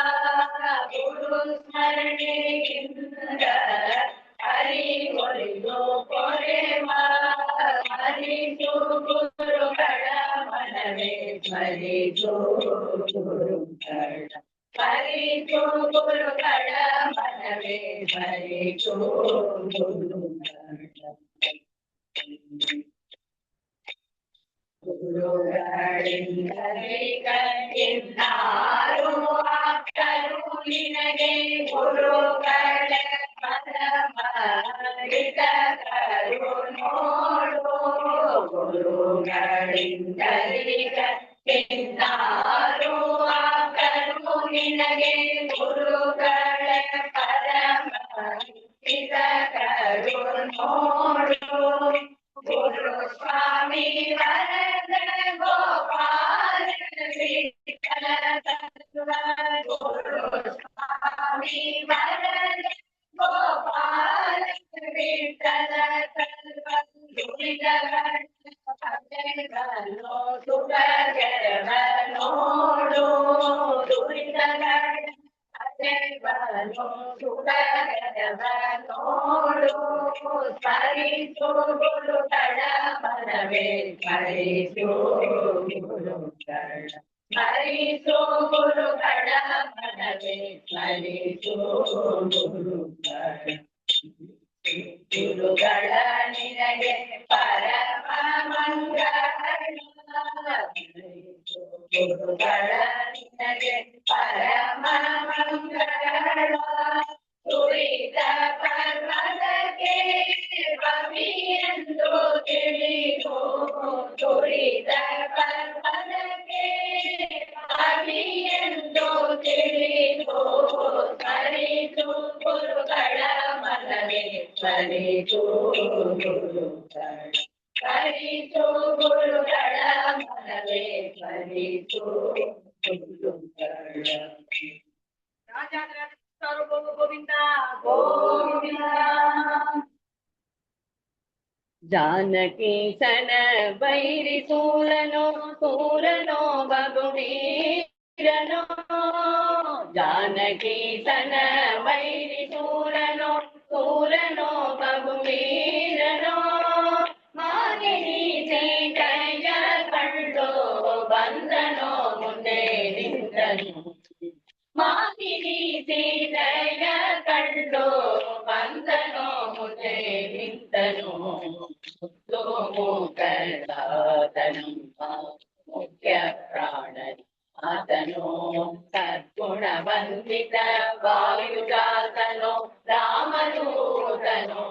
ಗುರು ಸ್ಮರಣೆಯಿಂದ ಹರಿ ಒಲಿದು ಕೊರೆವ ಹರಿಸು ಗುರುಗಳ ಮನವೇ ಸ್ಮರಿಸು ಗುರುಗಳ ಹರಿಸು ಗುರುಗಳ ಮನವೇ ಸ್ಮರಿಸು ಗುರುಗಳ ಗುರುಗಳಿಂದಲೇ ಕಂಡಿದ್ದಾರು ಆಪ್ತರು ನಿನಗೆ ಗುರುಗಳ ಪರಮಹಿತಕರು ನೋಡು ಗುರುಗಳಿಂದಲೇ ಕಂಡಿದ್ದಾರು ಆಪ್ತರು ನಿನಗೆ ಗುರುಗಳ ಪರಮಹಿತಕರು ನೋಡು ಗುರು ಸ್ವಾಮಿ ವರದ ಗೋಪಾಲ ವಿಠಲ ತತ್ವ ಗುರು ಸ್ವಾಮಿ ವರದ ಗೋಪಾಲ ವಿಠಲ ತತ್ವ ದುರಿತಗಳನ್ನು ಸುಖಗಳ ನೋಡು ದುರಿತಗಳನ್ನು ಸುಖಗಳ ನೋಡು ಸ್ಮರಿಸು ಗುರುಗಳ ಮನವೇ ಸ್ಮರಿಸು ಗುರುಗಳ ಸ್ಮರಿಸು ಗುರುಗಳ ಮನವೇ ಸ್ಮರಿಸು ಗುರುಗಳ ಗುರುಗಳ ನಿನಗೆ ಪರಮ ಮಂಗಳ ಗುರುಗಳ ನಿನಗೆ ಪರಮ ಮಂಗಳ ತುರಿತ ಪರ್ವತಕ್ಕೆ ಕವಿಯೆಂದು ತಿಳಿದು ತುರಿತ ಪರ್ವತಕ್ಕೆ ಕವಿಯೆಂದು ತಿಳಿದು ಸ್ಮರಿಸು ಗುರುಗಳ ಮನವೇ ಸ್ಮರಿಸು ಗುರುಗಳ ಸ್ಮರಿಸು ಗುರುಗಳ ಮನವೇ ಸ್ಮರಿಸು ಗುರುಗಳ ಗೋವಿಂದ ಗೋವಿಂದ ಜಾನಕಿ ಸನ ಬೈರಿ ಸೂರನೋ ಸೂರನೋ ಬಗುವೀರನೋ ಜಾನಕಿ ಸನ ಬೈರಿ ಸೂರನೋ ಸೂರನೋ ಬಗುವೀರನೋ ಮಾನಿನಿ ಸೀತೆಯ ಕಂಡು ಬಂದನೋ ಮುಂದೆ ನಿಂತನು ಮಾನಿನಿ ಸೀತೆಯ ಕಂಡು ಬಂದನೋ ಮುಂದೆ ನಿಂತನು ಮೂಕರಾದನು ಮುಖ್ಯ ಪ್ರಾಣನಾದನು ಸದ್ಗುಣ ವಂದಿತ ವಾಯುಜಾತನೋ ರಾಮದೂತನೋ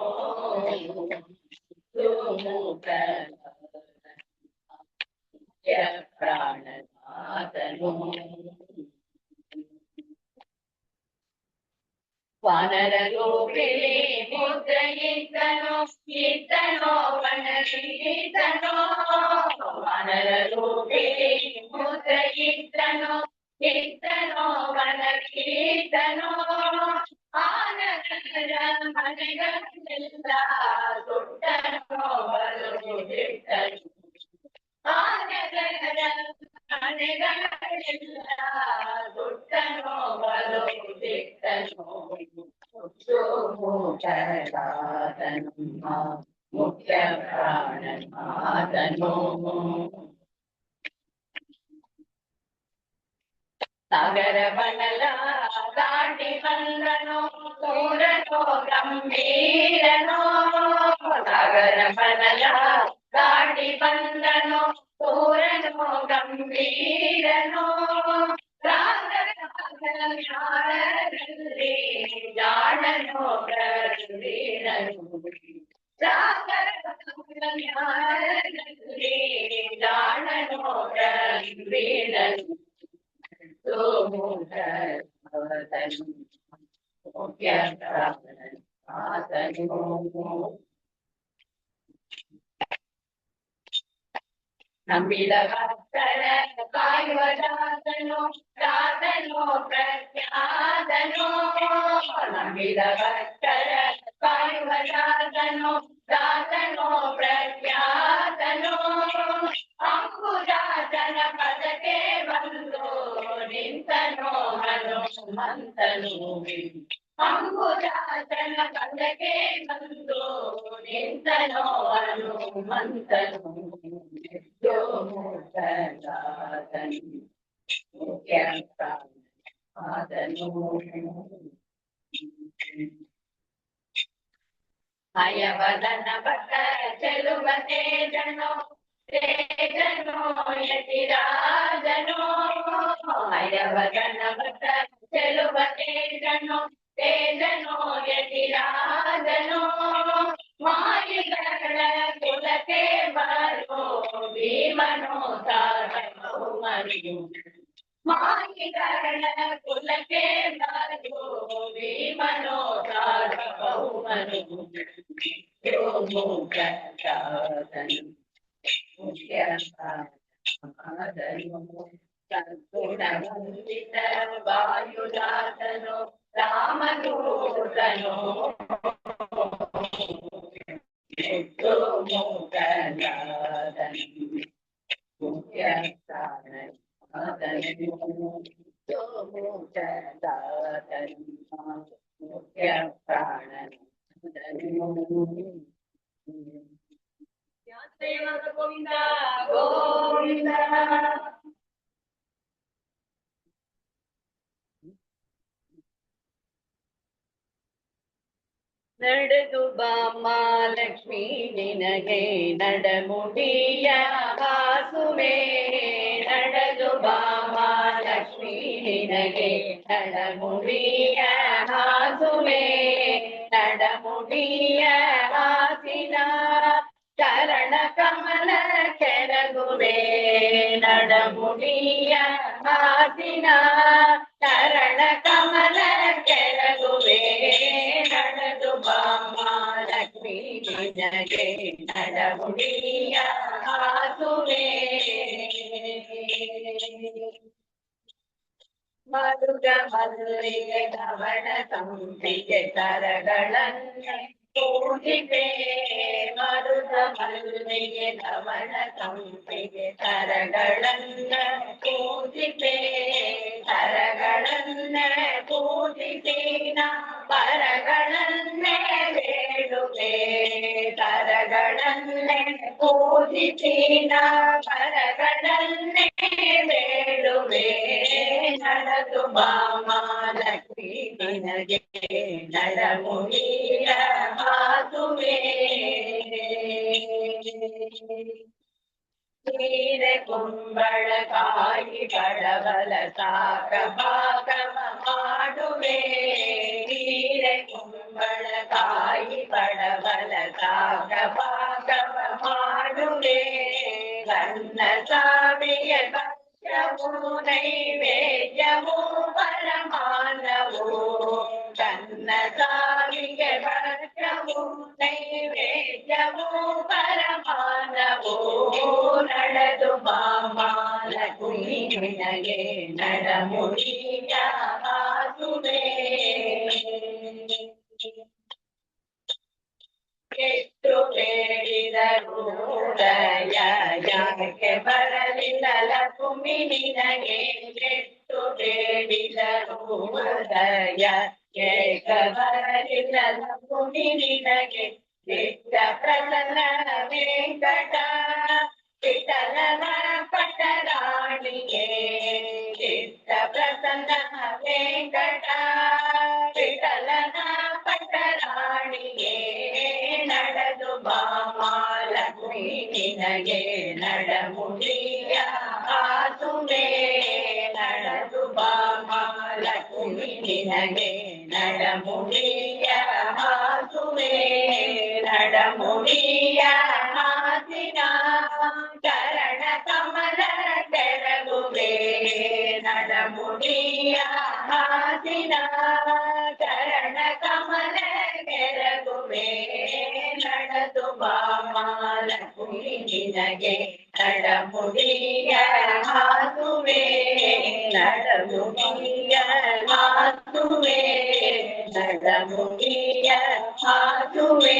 ಮುಖ್ಯ ಪ್ರಾಣನಾದನು ವಾನರ ರೂಪಿಣಿ ಮುದ್ರೆಯಿದ್ದನೋ ಇದ್ದನೋ ವನರಿದ್ದನೋ ವಾನರ ರೂಪಿಣಿ ಮುದ್ರೆಯಿದ್ದನೋ ಇದ್ದನೋ ವನರಿದ್ದನೋ ಆನರ ಆನೆಗಳೆಲ್ಲ ಸುಟ್ಟನೋ ಬಲು ಬಿಟ್ಟನು ಆನೆಗಳೆಲ್ಲ ಸುಟ್ಟನೋ ಬಲು ಬಿಟ್ಟನು ಮೂಢರಾದನು ಮುಖ್ಯ ಪ್ರಾಣನಾದನು ಸಾಗರ ಬನಲ ದಾಟಿ ಬಂದನು ಸೂರನೋ ಗಂಭೀರನೋ ಸಾಗರ ಬನಲ ದಾಟಿ ಬಂದನು ಸೂರನೋ ಗಂಭೀರನೋ ಜ್ಞಾನದಲ್ಲಿ ಜಾಣನೋ ಪ್ರವೀಣನು ಜ್ಞಾನದಲ್ಲಿ ಜಾಣನೋ ಪ್ರವೀಣನು ನಂಬಿದ ಭಕ್ತರ ಕಾಯುವ ದಾಸನೋ ದಾಸನೋ ಪ್ರಜ್ಞಾತನೋ ನಂಬಿದ ಭಕ್ತರ ಕಾಯುವ ದಾಸನೋ ದಾಸನೋ ಪ್ರಜ್ಞಾತನೋ ಅಂಬುಜಾತನ ಪದಕ್ಕೆ ಬಂದು ನಿಂತನೋ ಹನುಮಂತನು ಅಂಬುಜಾತನ ಪದಕ್ಕೆ ಬಂದು ನಿಂತನೋ ಹನುಮಂತನು ಅಯವದನ ಭಕ್ತ ಚೆಲುವ ತೇಜನೋ ತೇಜನೋ ಯತಿರಾಜನೋ ಅಯವದನ ಭಕ್ತ ಚೆಲುವ ತೇಜನೋ ತೇಜನೋ ಯತಿರಾಜನೋ ಮಾಯಿಗಳ ಕುಲಕ್ಕೆ ಬರೋ ಭೀಮನೋ ಸಾರ್ವಭೌಮನು ಮಾಯಿಗಳ ಕುಲಕ್ಕೆ ಬರೋ ಭೀಮನೋ ಸಾರ್ವಭೌಮನು ಗುಣವಂದಿತ ವಾಯುದಾಸನೋ ರಾಮದೂತನೋ ಗೋವಿಂದ ಗೋವಿಂದ ನಡೆದು ಬಾಮ್ಮ ಲಕ್ಷ್ಮೀ ನಿನಗೆ ನಡಮುಡಿಯ ಹಾಸುವೆ ನಡೆದು ಬಾಮ್ಮ ಲಕ್ಷ್ಮೀ ನಿನಗೆ ನಡಮುಡಿಯ ಹಾಸುವೆ ನಡಮುಡಿಯ ಹಾಸಿನ ಚರಣ ಕಮಲ ಕೆರಗುವೆ ನಡಮುಡಿಯ ಹಾಸಿನ ಚರಣ ಕಮಲ ಕೆರಗುವೆ ನಡೆದು ಬಾಮ್ಮ ಲಕ್ಷ್ಮೀ ನಿನಗೆ ನಡಮುಡಿಯ ಹಾಸುವೆ ಮರುಗ ಮಲ್ಲಿಗೆ ಧವಳ ಸಂಪಿಗೆ ಕರಗಳನ್ನೇ ಪೂಜಿಪೆ ಮರುಗ ಮಲ್ಲಿಗೆ ಧವಳ ಸಂಪಿಗೆ ಕರಗಳನ್ನ ಪೂಜಿಪೆ ಕರಗಳನ್ನ ಪೂಜಿಸಿನ ಪರಗಳನ್ನೇ ಬೇಡುವೆ ಕರಗಳನ್ನೇ ಪೂಜಿಸಿನ ಪರಗಳನ್ನೇ ಬೇಡುವೆ ನಡೆದು ಬಾಮ್ಮ ಲಕ್ಷ್ಮೀ ನಿನಗೆ ನಡಮುಡಿಯ ಹಾಸುವೆ ಸೀರೆ ಕುಂಬಳಕಾಯಿ ಪಡವಲ ಸಾಕ ಭಾಗವ ಮಾಡುವೆ ಸೀರೆ ಕುಂಬಳಕಾಯಿ ಪಡವಲ ಸಾಕ ಭಾಗವ ಮಾಡುವೆ ಕನ್ನ ಸಾವಿಯ ಭಕ್ಷ್ಯವು ನೈವೇದ್ಯವು ಪರಮಾನವು ಕನ್ನ ಸಾವಿಗೆ ಭಕ್ಷ್ಯವು ನೈವೇದ್ಯವು ಪರಮಾನವು ನಡೆದು ಬಾಮ್ಮ ಲಕ್ಷ್ಮೀ ನಿನಗೆ ನಡಮುಡಿಯ ಹಾಸುವೆ ಉದಯ ಯಾಕೆ ಬರಲಿಲ್ಲ ಕುಮಿ ನಿನಗೆ ಕೆಟ್ಟು ಬೇಡಿದರು ಉದಯ ಏಕ ಬರಲಿಲ್ಲ ಕುಮಿ ನಿನಗೆ ಚಿತ್ತ ಪ್ರಸನ್ನ ವೆಂಕಟ ವಿಠಲನ ಪಟರಾಣಿಗೆ ಚಿತ್ತ ಪ್ರಸನ್ನ ವೆಂಕಟ ವಿಠಲನ ಪಟರಾಣಿಗೆ ನಡೆದು ಬಾಮಾಲಕ್ಷ್ಮಿ ನಿನಗೆ ನಡಮುಡಿಯ ಹಾಸುವೆ ನಡೆದು ಬಾಮಾಲಕ್ಷ್ಮಿ ನಿನಗೆ ನಡಮುಡಿಯ ಹಾಸುವೆ ನಡಮುಡಿಯ ಹಾಸಿನ ಚರಣ ಕಮಲ ತೆರಗುವೆ ನಡಮುಡಿಯ ಹಾಸಿನ ಚರಣ ಕಮಲ ತೆರಗುವೆ ನಡೆದು ಬಾಮಾಲಕ್ಷ್ಮಿ ನಿನಗೆ ನಡಮುಡಿಯ ಹಾಸುವೆ ನಡಮುಡಿಯ ಹಾಸುವೆ ನಡಮುಡಿಯ ಹಾಸುವೆ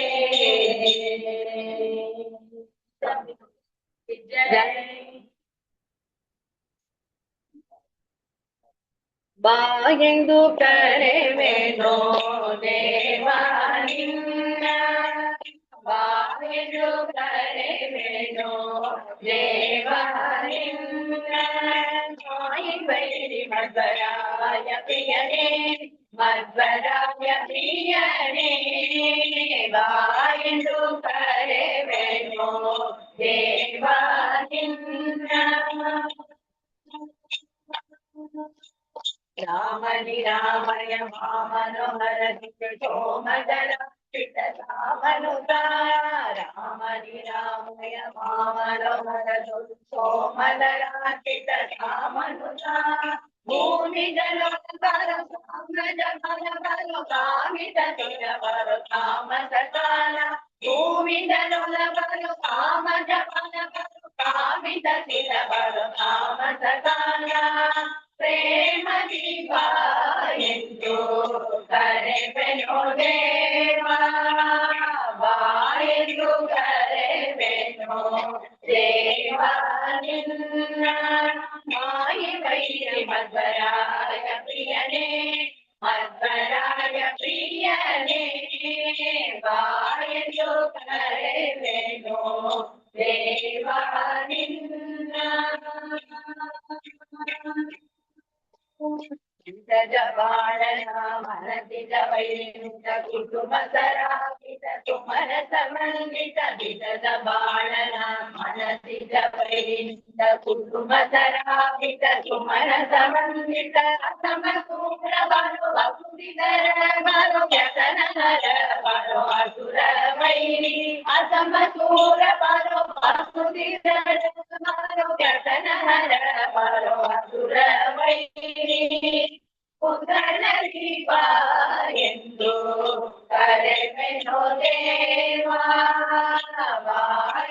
ಬಾಯೆಂದು ಕರೆವೆನೋ ದೇವ ನಿನ್ನ ಬಾಯೆಂದು ಕರೆವೆನೋ ದೇವ ನಿನ್ನ ಮಾಯಿ ಬೈರಿ ಮಧ್ವರಾಯ ಪ್ರಿಯನೇ ಮಧ್ವರಾಯ ಪ್ರಿಯನೇ ಬಾಯೆಂದು ಕರೆವೆನೋ ದೇವ ನಿನ್ನ ರಾಮನಿ ರಾಮಯ ಮಾಮನೋಹರ ಸೋಮದರ ಪಿತರಾಮನುತ ರಾಮನಿ ರಾಮಯ ಮಾಮನೋಹರ ಸೋಮದರ ಪಿತರಾಮನುತ ಭೂಮಿಗಳು ಬರು ಸಾಮ್ರಾಜ ಬರು ಕಾಮಿತ ತಿರ ಬರು ತಾಮಸ ಕಾಲ ಭೂಮಿಗಳು ಬರು ಕಾಮಜ ಬರು ಕಾಮಿತ ತಿರ ಬರು ತಾಮಸ ಕಾಲ ಪ್ರೇಮ ದೀಪ ಎಂದು ಕರೆವೆನೋ ದೇವ ಬಾಯೆಂದು ಕರೆವೆನೋ ದೇವ ನಿನ್ನ ಮಾಯಿ ವೈರಿ ಮಧ್ವರಾಯ ಪ್ರಿಯನೇ ಮಧ್ವರಾಯ ಪ್ರಿಯನೇ ಬಾಯೆಂದು ಕರೆವೆನೋ ದೇವ ನಿನ್ನ ಬಾಳನ ಮನದಿದ ವೈರಿತ ಕುಟುಂಬ ಸರಾಪಿತ ಸುಮನ ಸಮನ್ವಿತ ಬಿಡದ ಬಾಳನ ಮನದಿದ ವೈರಿತ ಕುಟುಂಬ ಸರಾಪಿತ ಸುಮನ ಸಮನ್ವಿತ ಅಸಮಸೂರ ಬರು ಅಸುರಿದರ ಬರು ವ್ಯಸನರ ಬರು ಅಸುರ ವೈರಿ ಅಸಮಸೂರ ಬರು ಅಸುರಿದರ ಬರು ವ್ಯಸನರ ಬರು ಅಸುರ ವೈರಿ ಉದರ ದೀಪ ಎಂದು ಕರೆವೆನೋ ದೇವ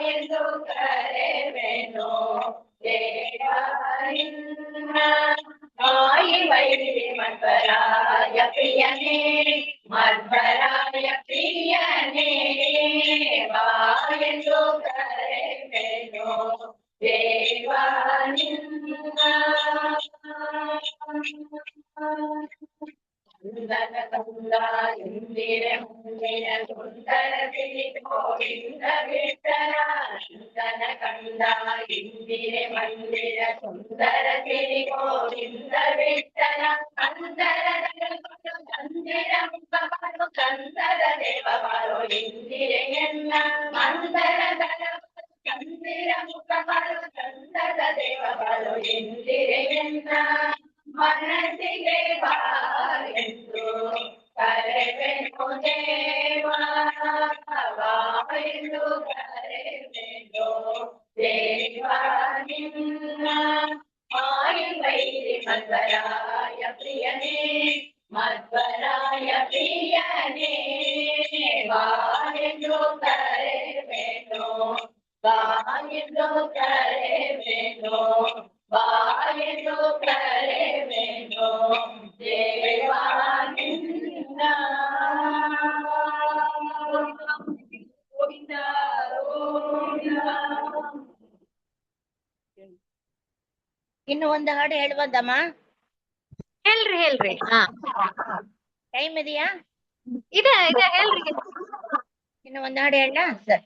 ಎಂದು ಕರೆವೆನೋ ದೇವ ನಿನ್ನ ಮಾಯಿ ವೈರಿ ಮಧ್ವರಾಯ ಪ್ರಿಯನೇ ಮಧ್ವರಾಯ ಪ್ರಿಯನೇ ಎಂದು ಕರೆವೆನೋ ದೇವ ನಿನ್ನ ಸುಂದರ ಕಂದ ಇಂದಿರೆ ಮುಂದಿನ ಸುಂದರ ಸಿರಿ ಗೋವಿಂದ ವಿಠಲ ಸುಂದರ ಕಂದ ಇಂದಿರೆ ಮಂದಿರ ಸುಂದರ ಸಿರಿ ಗೋವಿಂದ ವಿಠಲ ಅಂದರ ಕಂದಿರ ಮುಖ ಬರು ಕಂದರ ದೇವ ಬರು ಇಂದಿರೆಯನ್ನ ಮಂದರ ಕಂದಿರ ಮುಖ ಬರು ಕಂದರ ದೇವ ಬರು ಇಂದಿರೆಯನ್ನ ಮನಸ್ಸಿಗೆ ಬಾರೆಂದು ಕರೆವೆನೋ ದೇವ ಎಂದು ಕರೆವೆನೋ ದೇವ ನಿನ್ನ ಮಾಯಿ ವೈರಿ ಮಧ್ವರಾಯ ಪ್ರಿಯನೇ ಮಧ್ವರಾಯ ಪ್ರಿಯನೇ ಎಂದು ಕರೆವೆನೋ ಎಂದು ಕರೆವೆನೋ ಬಾಯೆಂದು ಕರೆವೆನೋ ದೇವ ನಿನ್ನ ಗೋವಿಂದ ಗೋವಿಂದ ಇನ್ನು ಒಂದು ಹಾಡು ಹೇಳುವುದಮ್ಮ? ಹೇಳ್ರಿ ಹೇಳ್ರಿ. ಹಾ ಟೈಮ್ ಇದೆಯಾ? ಇದೆ ಇದೆ ಹೇಳ್ರಿ. ಇನ್ನು ಒಂದು ಹಾಡು ಹೇಳ? ಸರಿ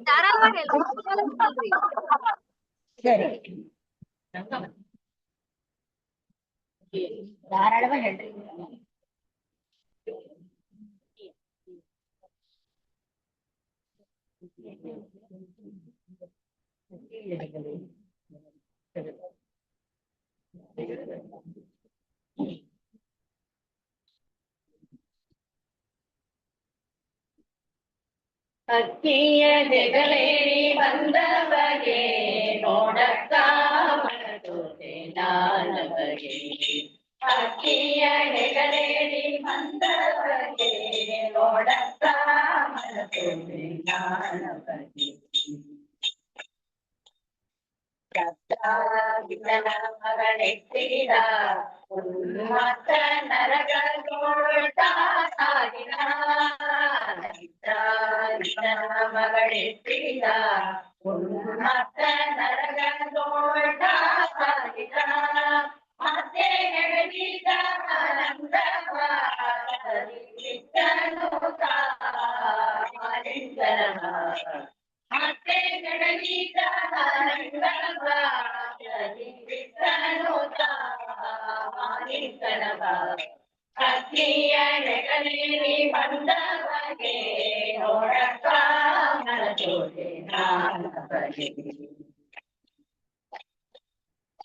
ಧಾರಾಳವಾಗಿ ಹೇಳ್ರಿ. ಸರಿ, ಧಾರಾಳವಾಗಿ ಹೇಳ್ರಿ. ಅಕ್ಕಿಯ ಜಗಲೇರಿ ಬಂದವಗೆ ನೋಡಕ್ಕ ಮನತೋತೆ ನಾನವಗೆ. ಅಕ್ಕಿಯ ಜಗಲೇರಿ ಬಂದವಗೆ ನೋಡಕ್ಕ ಮನತೋತೆ ನಾನವಗೆ. ಮಗನೆತ್ತಿದ ಉನ್ಮತ್ತ ನರಗೋಳ್ತ ಸಾಗಿನ ಮಗಳೆತ್ತಿದ ಉನ್ಮತ್ತ ನರಗೋಳ್ತ ಸಾಗಿನ. ಮತ್ತೆ ನಡೆದಿದ ಆನಂದವ ಮತ್ತೆ ನಡೆದಿದ ಆನಂದವ ಅಕ್ಕಿಯ ನೆಗಲೇರಿ ಬಂದವಗೆ ನೋಡಕ್ಕ ಮನತೋತೆ ನಾನವಗೆ.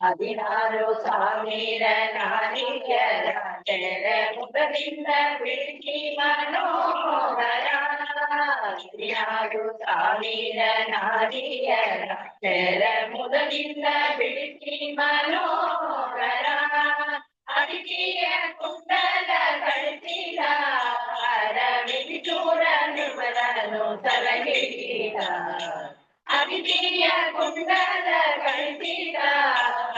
16,000 ನಾರಿಯರ ತೆರೆ ಮುಖದಿಂದ ಬಿಡಿಸಿ ಮನೋಹರ. 16,000 ನಾರಿಯರ ತೆರೆ ಮುಖದಿಂದ ಬಿಡಿಸಿ ಮನೋಹರ. ಅದಿತಿಯ ಕುಂಡಲ ಕಳಿಸಿದ ಅರವಿಧಿ ಚೂರ ನಿರ್ಮಲನು ಸಲಹಿದ. ಅದಿತಿಯ ಕುಂಡಲ ಕಳಿಸಿದ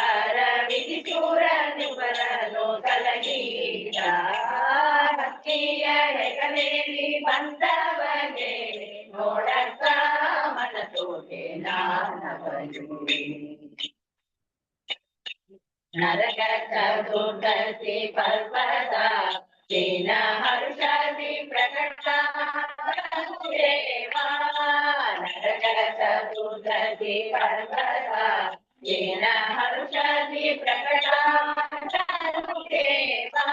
ಅರವಿಧಿ ಚೂರ ನಿರ್ಮಲನು ಸಲಹಿದ. ಅಕ್ಕಿಯ ಹೆಗಲೇರಿ ಬಂದವಗೆ ನೋಡಕ್ಕ ಮನತೋತೆ ನಾನವಗೆ. ನರಕ ದುರ್ಗತಿ ಪರ್ವತ ಚೀನ ಹರ್ಷದಿ ಪ್ರಕಟ ದೇವಾ. ನರಕ ದುರ್ಗತಿ ಪರ್ವತ ಚೀನ ಹರ್ಷದಿ ಪ್ರಕಟ ದೇವಾ.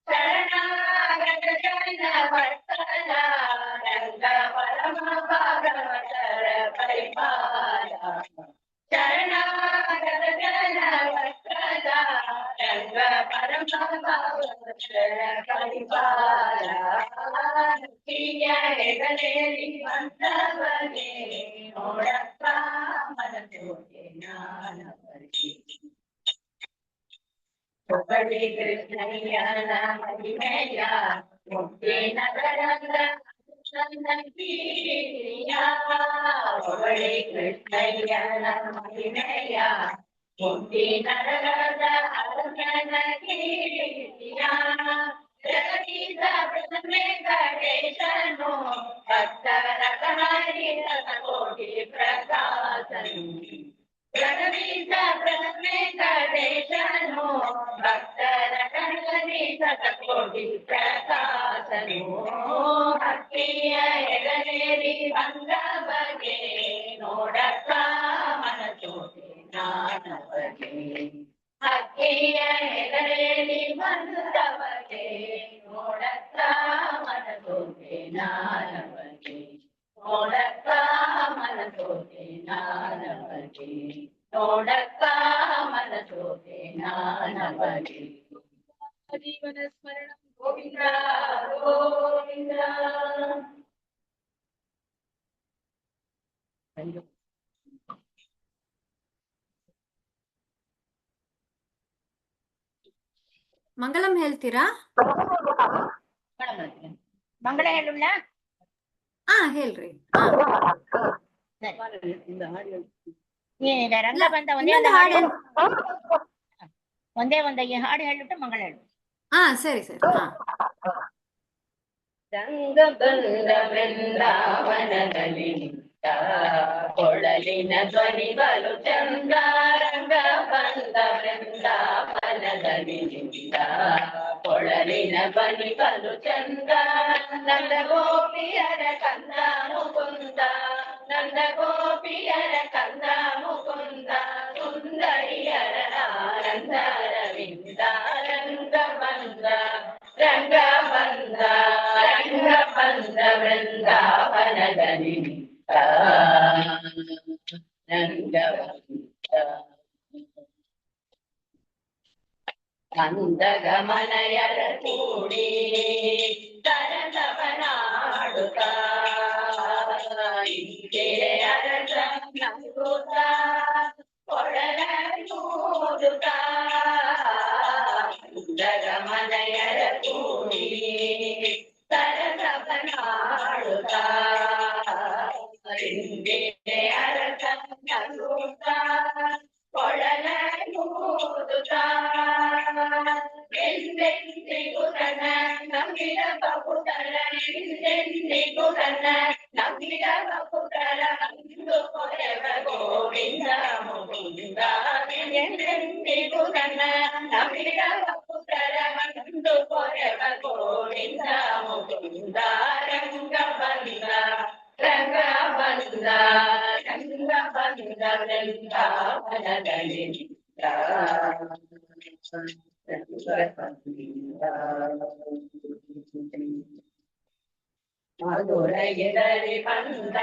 ಶರಣಾಗತ ಜನ ವತ್ಸಲ ರಂಗ ಪರಮ ಭಾಗವತರ ಪರಿಪಾಲ. ಶರಣಾಗತ ಜನ ವತ್ಸಲ ರಂಗ ಪರಮ ಭಾಗವತರ ಪರಿಪಾಲ. ಅಕ್ಕಿಯ ಹೆಗಲೇರಿ ಬಂದವಗೆ ನೋಡಕ್ಕ ಮನತೋತೆ ನಾನವಗೆ. ಹೊಗಳಿ ಕೃಷ್ಣಯ್ಯನ ಮಹಿಮೆಯ ಮುಕ್ತಿ ನಗರದ ಕೀರ್ತಿಯ. ಹೊಗಳಿ ಕೃಷ್ಣಯ್ಯನ ಮಹಿಮೆಯ ಮುಕ್ತಿ ನಗರದ ಅರಸನ ಕೀರ್ತಿಯ. ಜಗದೀಶ ಪ್ರಸನ್ನೆ ಗಣೇಶನು ಭಕ್ತರ ಹರಿದ ಕೋಟಿ ಪ್ರಕಾಶನು. ಜಗದೀಶ ಪ್ರಸನ್ನೆ ಗಣೇಶನು ಭಕ್ತರ ಹರಿದ ಕೋಟಿ ಪ್ರಕಾಶನು. ಅಕ್ಕಿಯ ಹೆಗಲೇರಿ ಬಂದವಗೆ ನೋಡಕ್ಕ ಮನತೋತೆ ನಾನವಗೆ. ಅಕ್ಕಿಯ ಹೆಗಲೇರಿ ಬಂದವಗೆ ನೋಡಕ್ಕ ಮನತೋತೆ ನಾನವಗೆ. ನೋಡಕ್ಕ ಮನತೋತೆ ನಾನವಗೆ. ನೋಡಕ್ಕ ಮನತೋತೆ ನಾನವಗೆ. ಜೀವನ ಸ್ಮರಣ ಗೋವಿಂದ ಗೋವಿಂದ. ಮಂಗಳಂ ಹೇಳ್ತೀರಾ? ಮಂಗಳ ಹೇಳುಣ್ಣ? ಹೇಳ್ರಿ. ಈಗ ರಂಗ ಬಂದ ಒಂದೇ ಒಂದು ಹಾಡು, ಒಂದೇ ಒಂದು ಹಾಡು ಹೇಳ್ಬಿಟ್ಟು ಮಂಗಳ ಹೇಳು. ಸರಿ ಸರಿ. ರಂಗ ಬಂದ ವೃಂದಾವನದಲ್ಲಿ ಕೊಳಲಿನ ಧ್ವನಿ ಬಲು ಚಂದ ರಂಗ ಬಂದ ವೃಂದಾವನದಲ್ಲಿ ನಿಂತ ಕೊಳಲಿನ ಧ್ವನಿ ಬಲು ಚಂದ ನಂದ ಗೋಪಿಯರ ಕಂದ ಮುಕುಂದ ನಂದ ಗೋಪಿಯರ ಕಂದ ಮುಕುಂದ ಸುಂದರಿಯರ ಆನಂದರವಿಂದ ರಂಗ ಬಂದ ರಂಗ ಬಂದ ರಂಗ ಬಂದ ವೃಂದಾವನದಲ್ಲಿ ಕಂದಗಮನಯರ ಕೂಡಿ ತರತವನಾಡುತ್ತ ಇಂಗೆಯರ ಸಂಗೂತ ಕೊಳಲೂಡುತ್ತ ಕಂದಗಮನಯರ ಕೂಡಿ ತರತವನಾಡುತ್ತ ಕೊಳಲೂದುತ್ತ ಎಂದೆಂದಿಗೂ ನನ್ನ ನಂಬಿದ ಬಹುತರ ಎಂದೆಂದಿಗೂ ನನ್ನ ನಂಬಿದ ಬಹುತರ ಅಂದು ಕೊರೆವ ಗೋವಿಂದ ಮುಕುಂದ ಎಂದೆಂದಿಗೂ ನನ್ನ ನಂಬಿದ ಬಹುತರ ಅಂದು ಕೊರೆವ ಗೋವಿಂದ ಮುಕುಂದ ರಂಗ ಬಂದ ರಂಗ ಬಂದ ರಂಗ ಬಂದ ವೃಂದಾವನದಲ್ಲಿ ಮಧುರಗಿರಿ ಬಂದ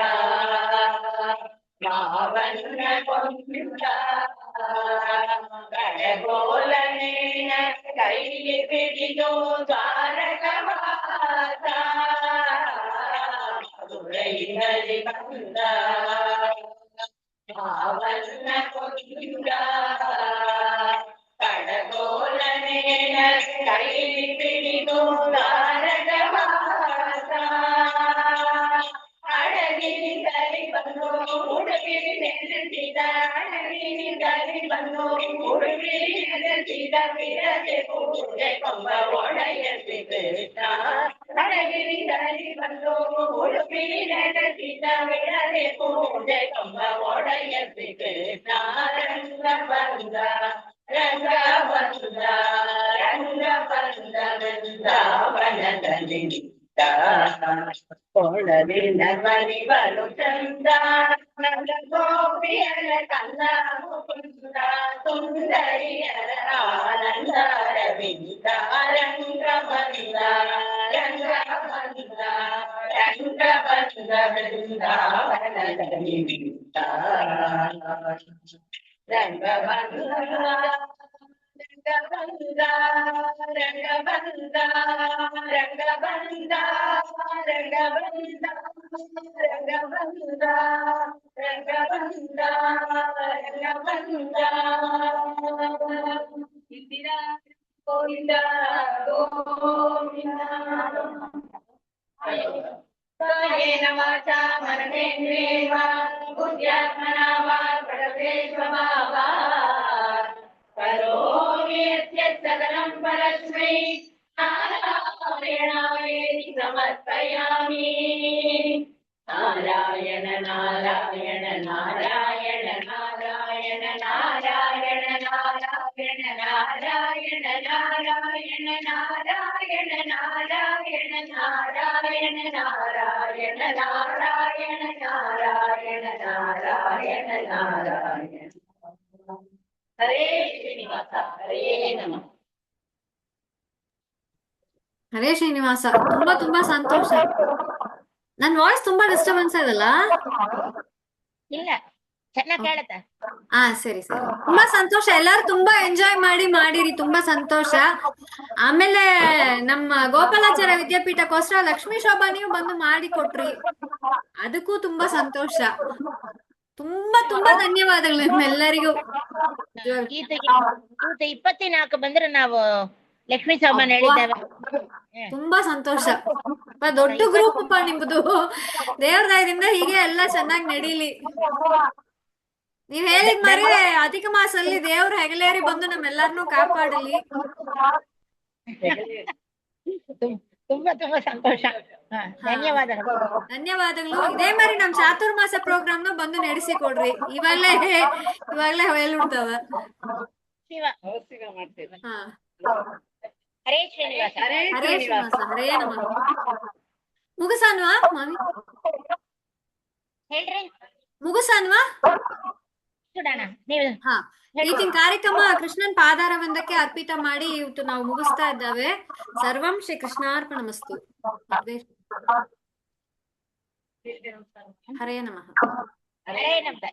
ಮಾವನ್ನ ಕೊಂದ ಕಡಗೋಲನೆಯ ಕೈಗೆ ಬಿಡಿದು ದ್ವಾರಕವಾಸ ಮಧುರಗಿರಿ ಬಂದ ಮಾವನ್ನ ಕೊಂದ ಕಡಗೋಲನೆಯ ಕೈಗೆ ಬಿಡಿದು ದ್ವಾರಕವಾಸ ಅಡಗಿನಿಂದಲಿ ಬಂದು ಉಡುಪಿರಿ ನೆಲೆಸಿದ ಅಡಗಿನಿಂದಲಿ ಬಂದು ಉಡುಪಿರಿ ನೆಲೆಸಿದ ವಿರತೆ ಪೂಜೆ ಕೊಂಬ ಒಡೆಯಸಿ ಕೃಷ್ಣ ಅಡಗಿನಿಂದಲಿ ಬಂದು ಉಡುಪಿರಿ ನೆಲೆಸಿದ ವಿರತೆ ಪೂಜೆ ಕೊಂಬ ಒಡೆಯಸಿ ಕೃಷ್ಣ ರಂಗ ಬಂದ ರಂಗ ಬಂದ ರಂಗ ಬಂದ ವೃಂದಾವನದಲ್ಲಿ ಕೊಳಲಿನ ಧ್ವನಿ ಬಲು ಚಂದ ನಂದ ಗೋಪಿಯರ ಕಂದ ಮುಕುಂದ ಸುಂದರಿಯರ ಆನಂದರವಿಂದ ರಂಗ ಬಂದ ರಂಗ ಬಂದ ರಂಗ ಬಂದ ವೃಂದಾವನದಲ್ಲಿ ರಂಗ ಬಂದ ರಂಗ ಬಂದ ರಂಗ ಬಂದ ರಂಗ ಬಂದ ರಂಗ ಬಂದ ರಂಗ ಬಂದ ರಂಗ ಬಂದ ಇಂದಿರಾ ಗೋವಿಂದ ಗೋವಿಂದ ಕಾಯೇನ ವಾಚಾ ಮನನೇಂದ್ರಿಯೇಣ ಬುದ್ಧ್ಯಾತ್ಮನಾ ವಾ ಪ್ರಕೃತೇಶ್ವಭಾವಾತ್ ಕರೋಮಿ ಯತ್ಯತ್ ಸಕಲಂ ಪರಸ್ಮೈ ನಾರಾಯಣಾಯೇತಿ ಸಮರ್ಪಯಾಮಿ ನಾರಾಯಣ ನಾರಾಯಣ ನಾರಾಯಣ ನಾರಾಯಣ ನಾರಾಯಣ ನಾರಾಯಣ ನಾರಾಯಣ ನಾರಾಯಣ ನಾರಾಯಣ ನಾರಾಯಣ ನಾರಾಯಣ ನಾರಾಯಣ ನಾರಾಯಣ ನಾರಾಯಣ ನಾರಾಯಣ ನಾರಾಯಣ ಹರೇ ಶ್ರೀನಿವಾಸ ಹರೇ ನಮಃ. ಹರೇ ಶ್ರೀನಿವಾಸ. ತುಂಬಾ ತುಂಬಾ ಸಂತೋಷ. ನನ್ ವಾಯ್ಸ್ ತುಂಬಾ ಡಿಸ್ಟರ್ಬೆನ್ಸ್ ಇದಲ್ಲ? ಇಲ್ಲ, ಚೆನ್ನಾಗ್ ಕೇಳತ್ತ. ಸರಿ ಸರಿ. ತುಂಬಾ ಸಂತೋಷ. ಎಲ್ಲಾರು ತುಂಬಾ ಎಂಜಾಯ್ ಮಾಡಿರಿ. ತುಂಬಾ ಸಂತೋಷ. ಆಮೇಲೆ ನಮ್ಮ ಗೋಪಾಲಾಚಾರ್ಯ ವಿದ್ಯಾಪೀಠಕ್ಕೋಸ್ಕರ ಲಕ್ಷ್ಮೀ ಶೋಭಾ ನೀವು ಬಂದು ಮಾಡಿ ಕೊಟ್ರಿ, ಅದಕ್ಕೂ ತುಂಬಾ ಸಂತೋಷ. ತುಂಬಾ ತುಂಬಾ ಧನ್ಯವಾದಗಳು ನಿಮ್ಮೆಲ್ಲರಿಗೂ. ಗೀತೆ 24 ಬಂದ್ರೆ ನಾವು ಲಕ್ಷ್ಮೀ ಶೋಭಾನ್ ಹೇಳಿದ್ದೇವೆ. ತುಂಬಾ ಸಂತೋಷ. ದೊಡ್ಡ ಗ್ರೂಪ್ ನಿಮ್ದು. ದೇವ್ರ ದಯದಿಂದ ಹೀಗೆ ಎಲ್ಲ ಚೆನ್ನಾಗಿ ನಡೀಲಿ. ನೀವ್ ಹೇಳಿದ್ ಮರಿ ಅಧಿಕ ಮಾಸಲ್ಲಿ ದೇವ್ರ ಹೆಗಲೇರಿ ಬಂದು ನಮ್ಮೆಲ್ಲರನ್ನೂ ಕಾಪಾಡಲಿ. ತುಂಬಾ ತುಂಬಾ ಸಂತೋಷ. ಧನ್ಯವಾದಗಳು. ಧನ್ಯವಾದಗಳು. ಇದೇ ಮಾರಿ ನಮ್ ಚಾತುರ್ಮಾಸ ಪ್ರೋಗ್ರಾಮ್ ನ ಬಂದು ನಡೆಸಿ ಕೊಡ್ರಿ. ಇವಾಗ್ಲೇ ಹೇಳ್ಬಿಡ್ತಾವ. ಶಿವ ಹಾ, ಹರೇ ಶ್ರೀನಿವಾಸ. ಹರೇ ಶ್ರೀನಿವಾಸ, ಹರೇ ನಮಃ. ಮುಗಿಸಾನ್ವಾ ಮಾವಿ? ಹೇಳ್ರಿ ಮುಗಿಸಾನ್ವಾ? ಸುಡೋಣ ನೀವು. ಹಾ, ಈಗಿನ ಕಾರ್ಯಕ್ರಮ ಕೃಷ್ಣನ್ ಪಾದಾರವಿಂದಕ್ಕೆ ಅರ್ಪಿತ ಮಾಡಿ ಇವತ್ತು ನಾವು ಮುಗಿಸ್ತಾ ಇದ್ದಾವೆ. ಸರ್ವಂ ಶ್ರೀ ಕೃಷ್ಣಾರ್ಪಣಮಸ್ತು. ಹರೇ ನಮಃ. ಹರೇ ನಮಃ.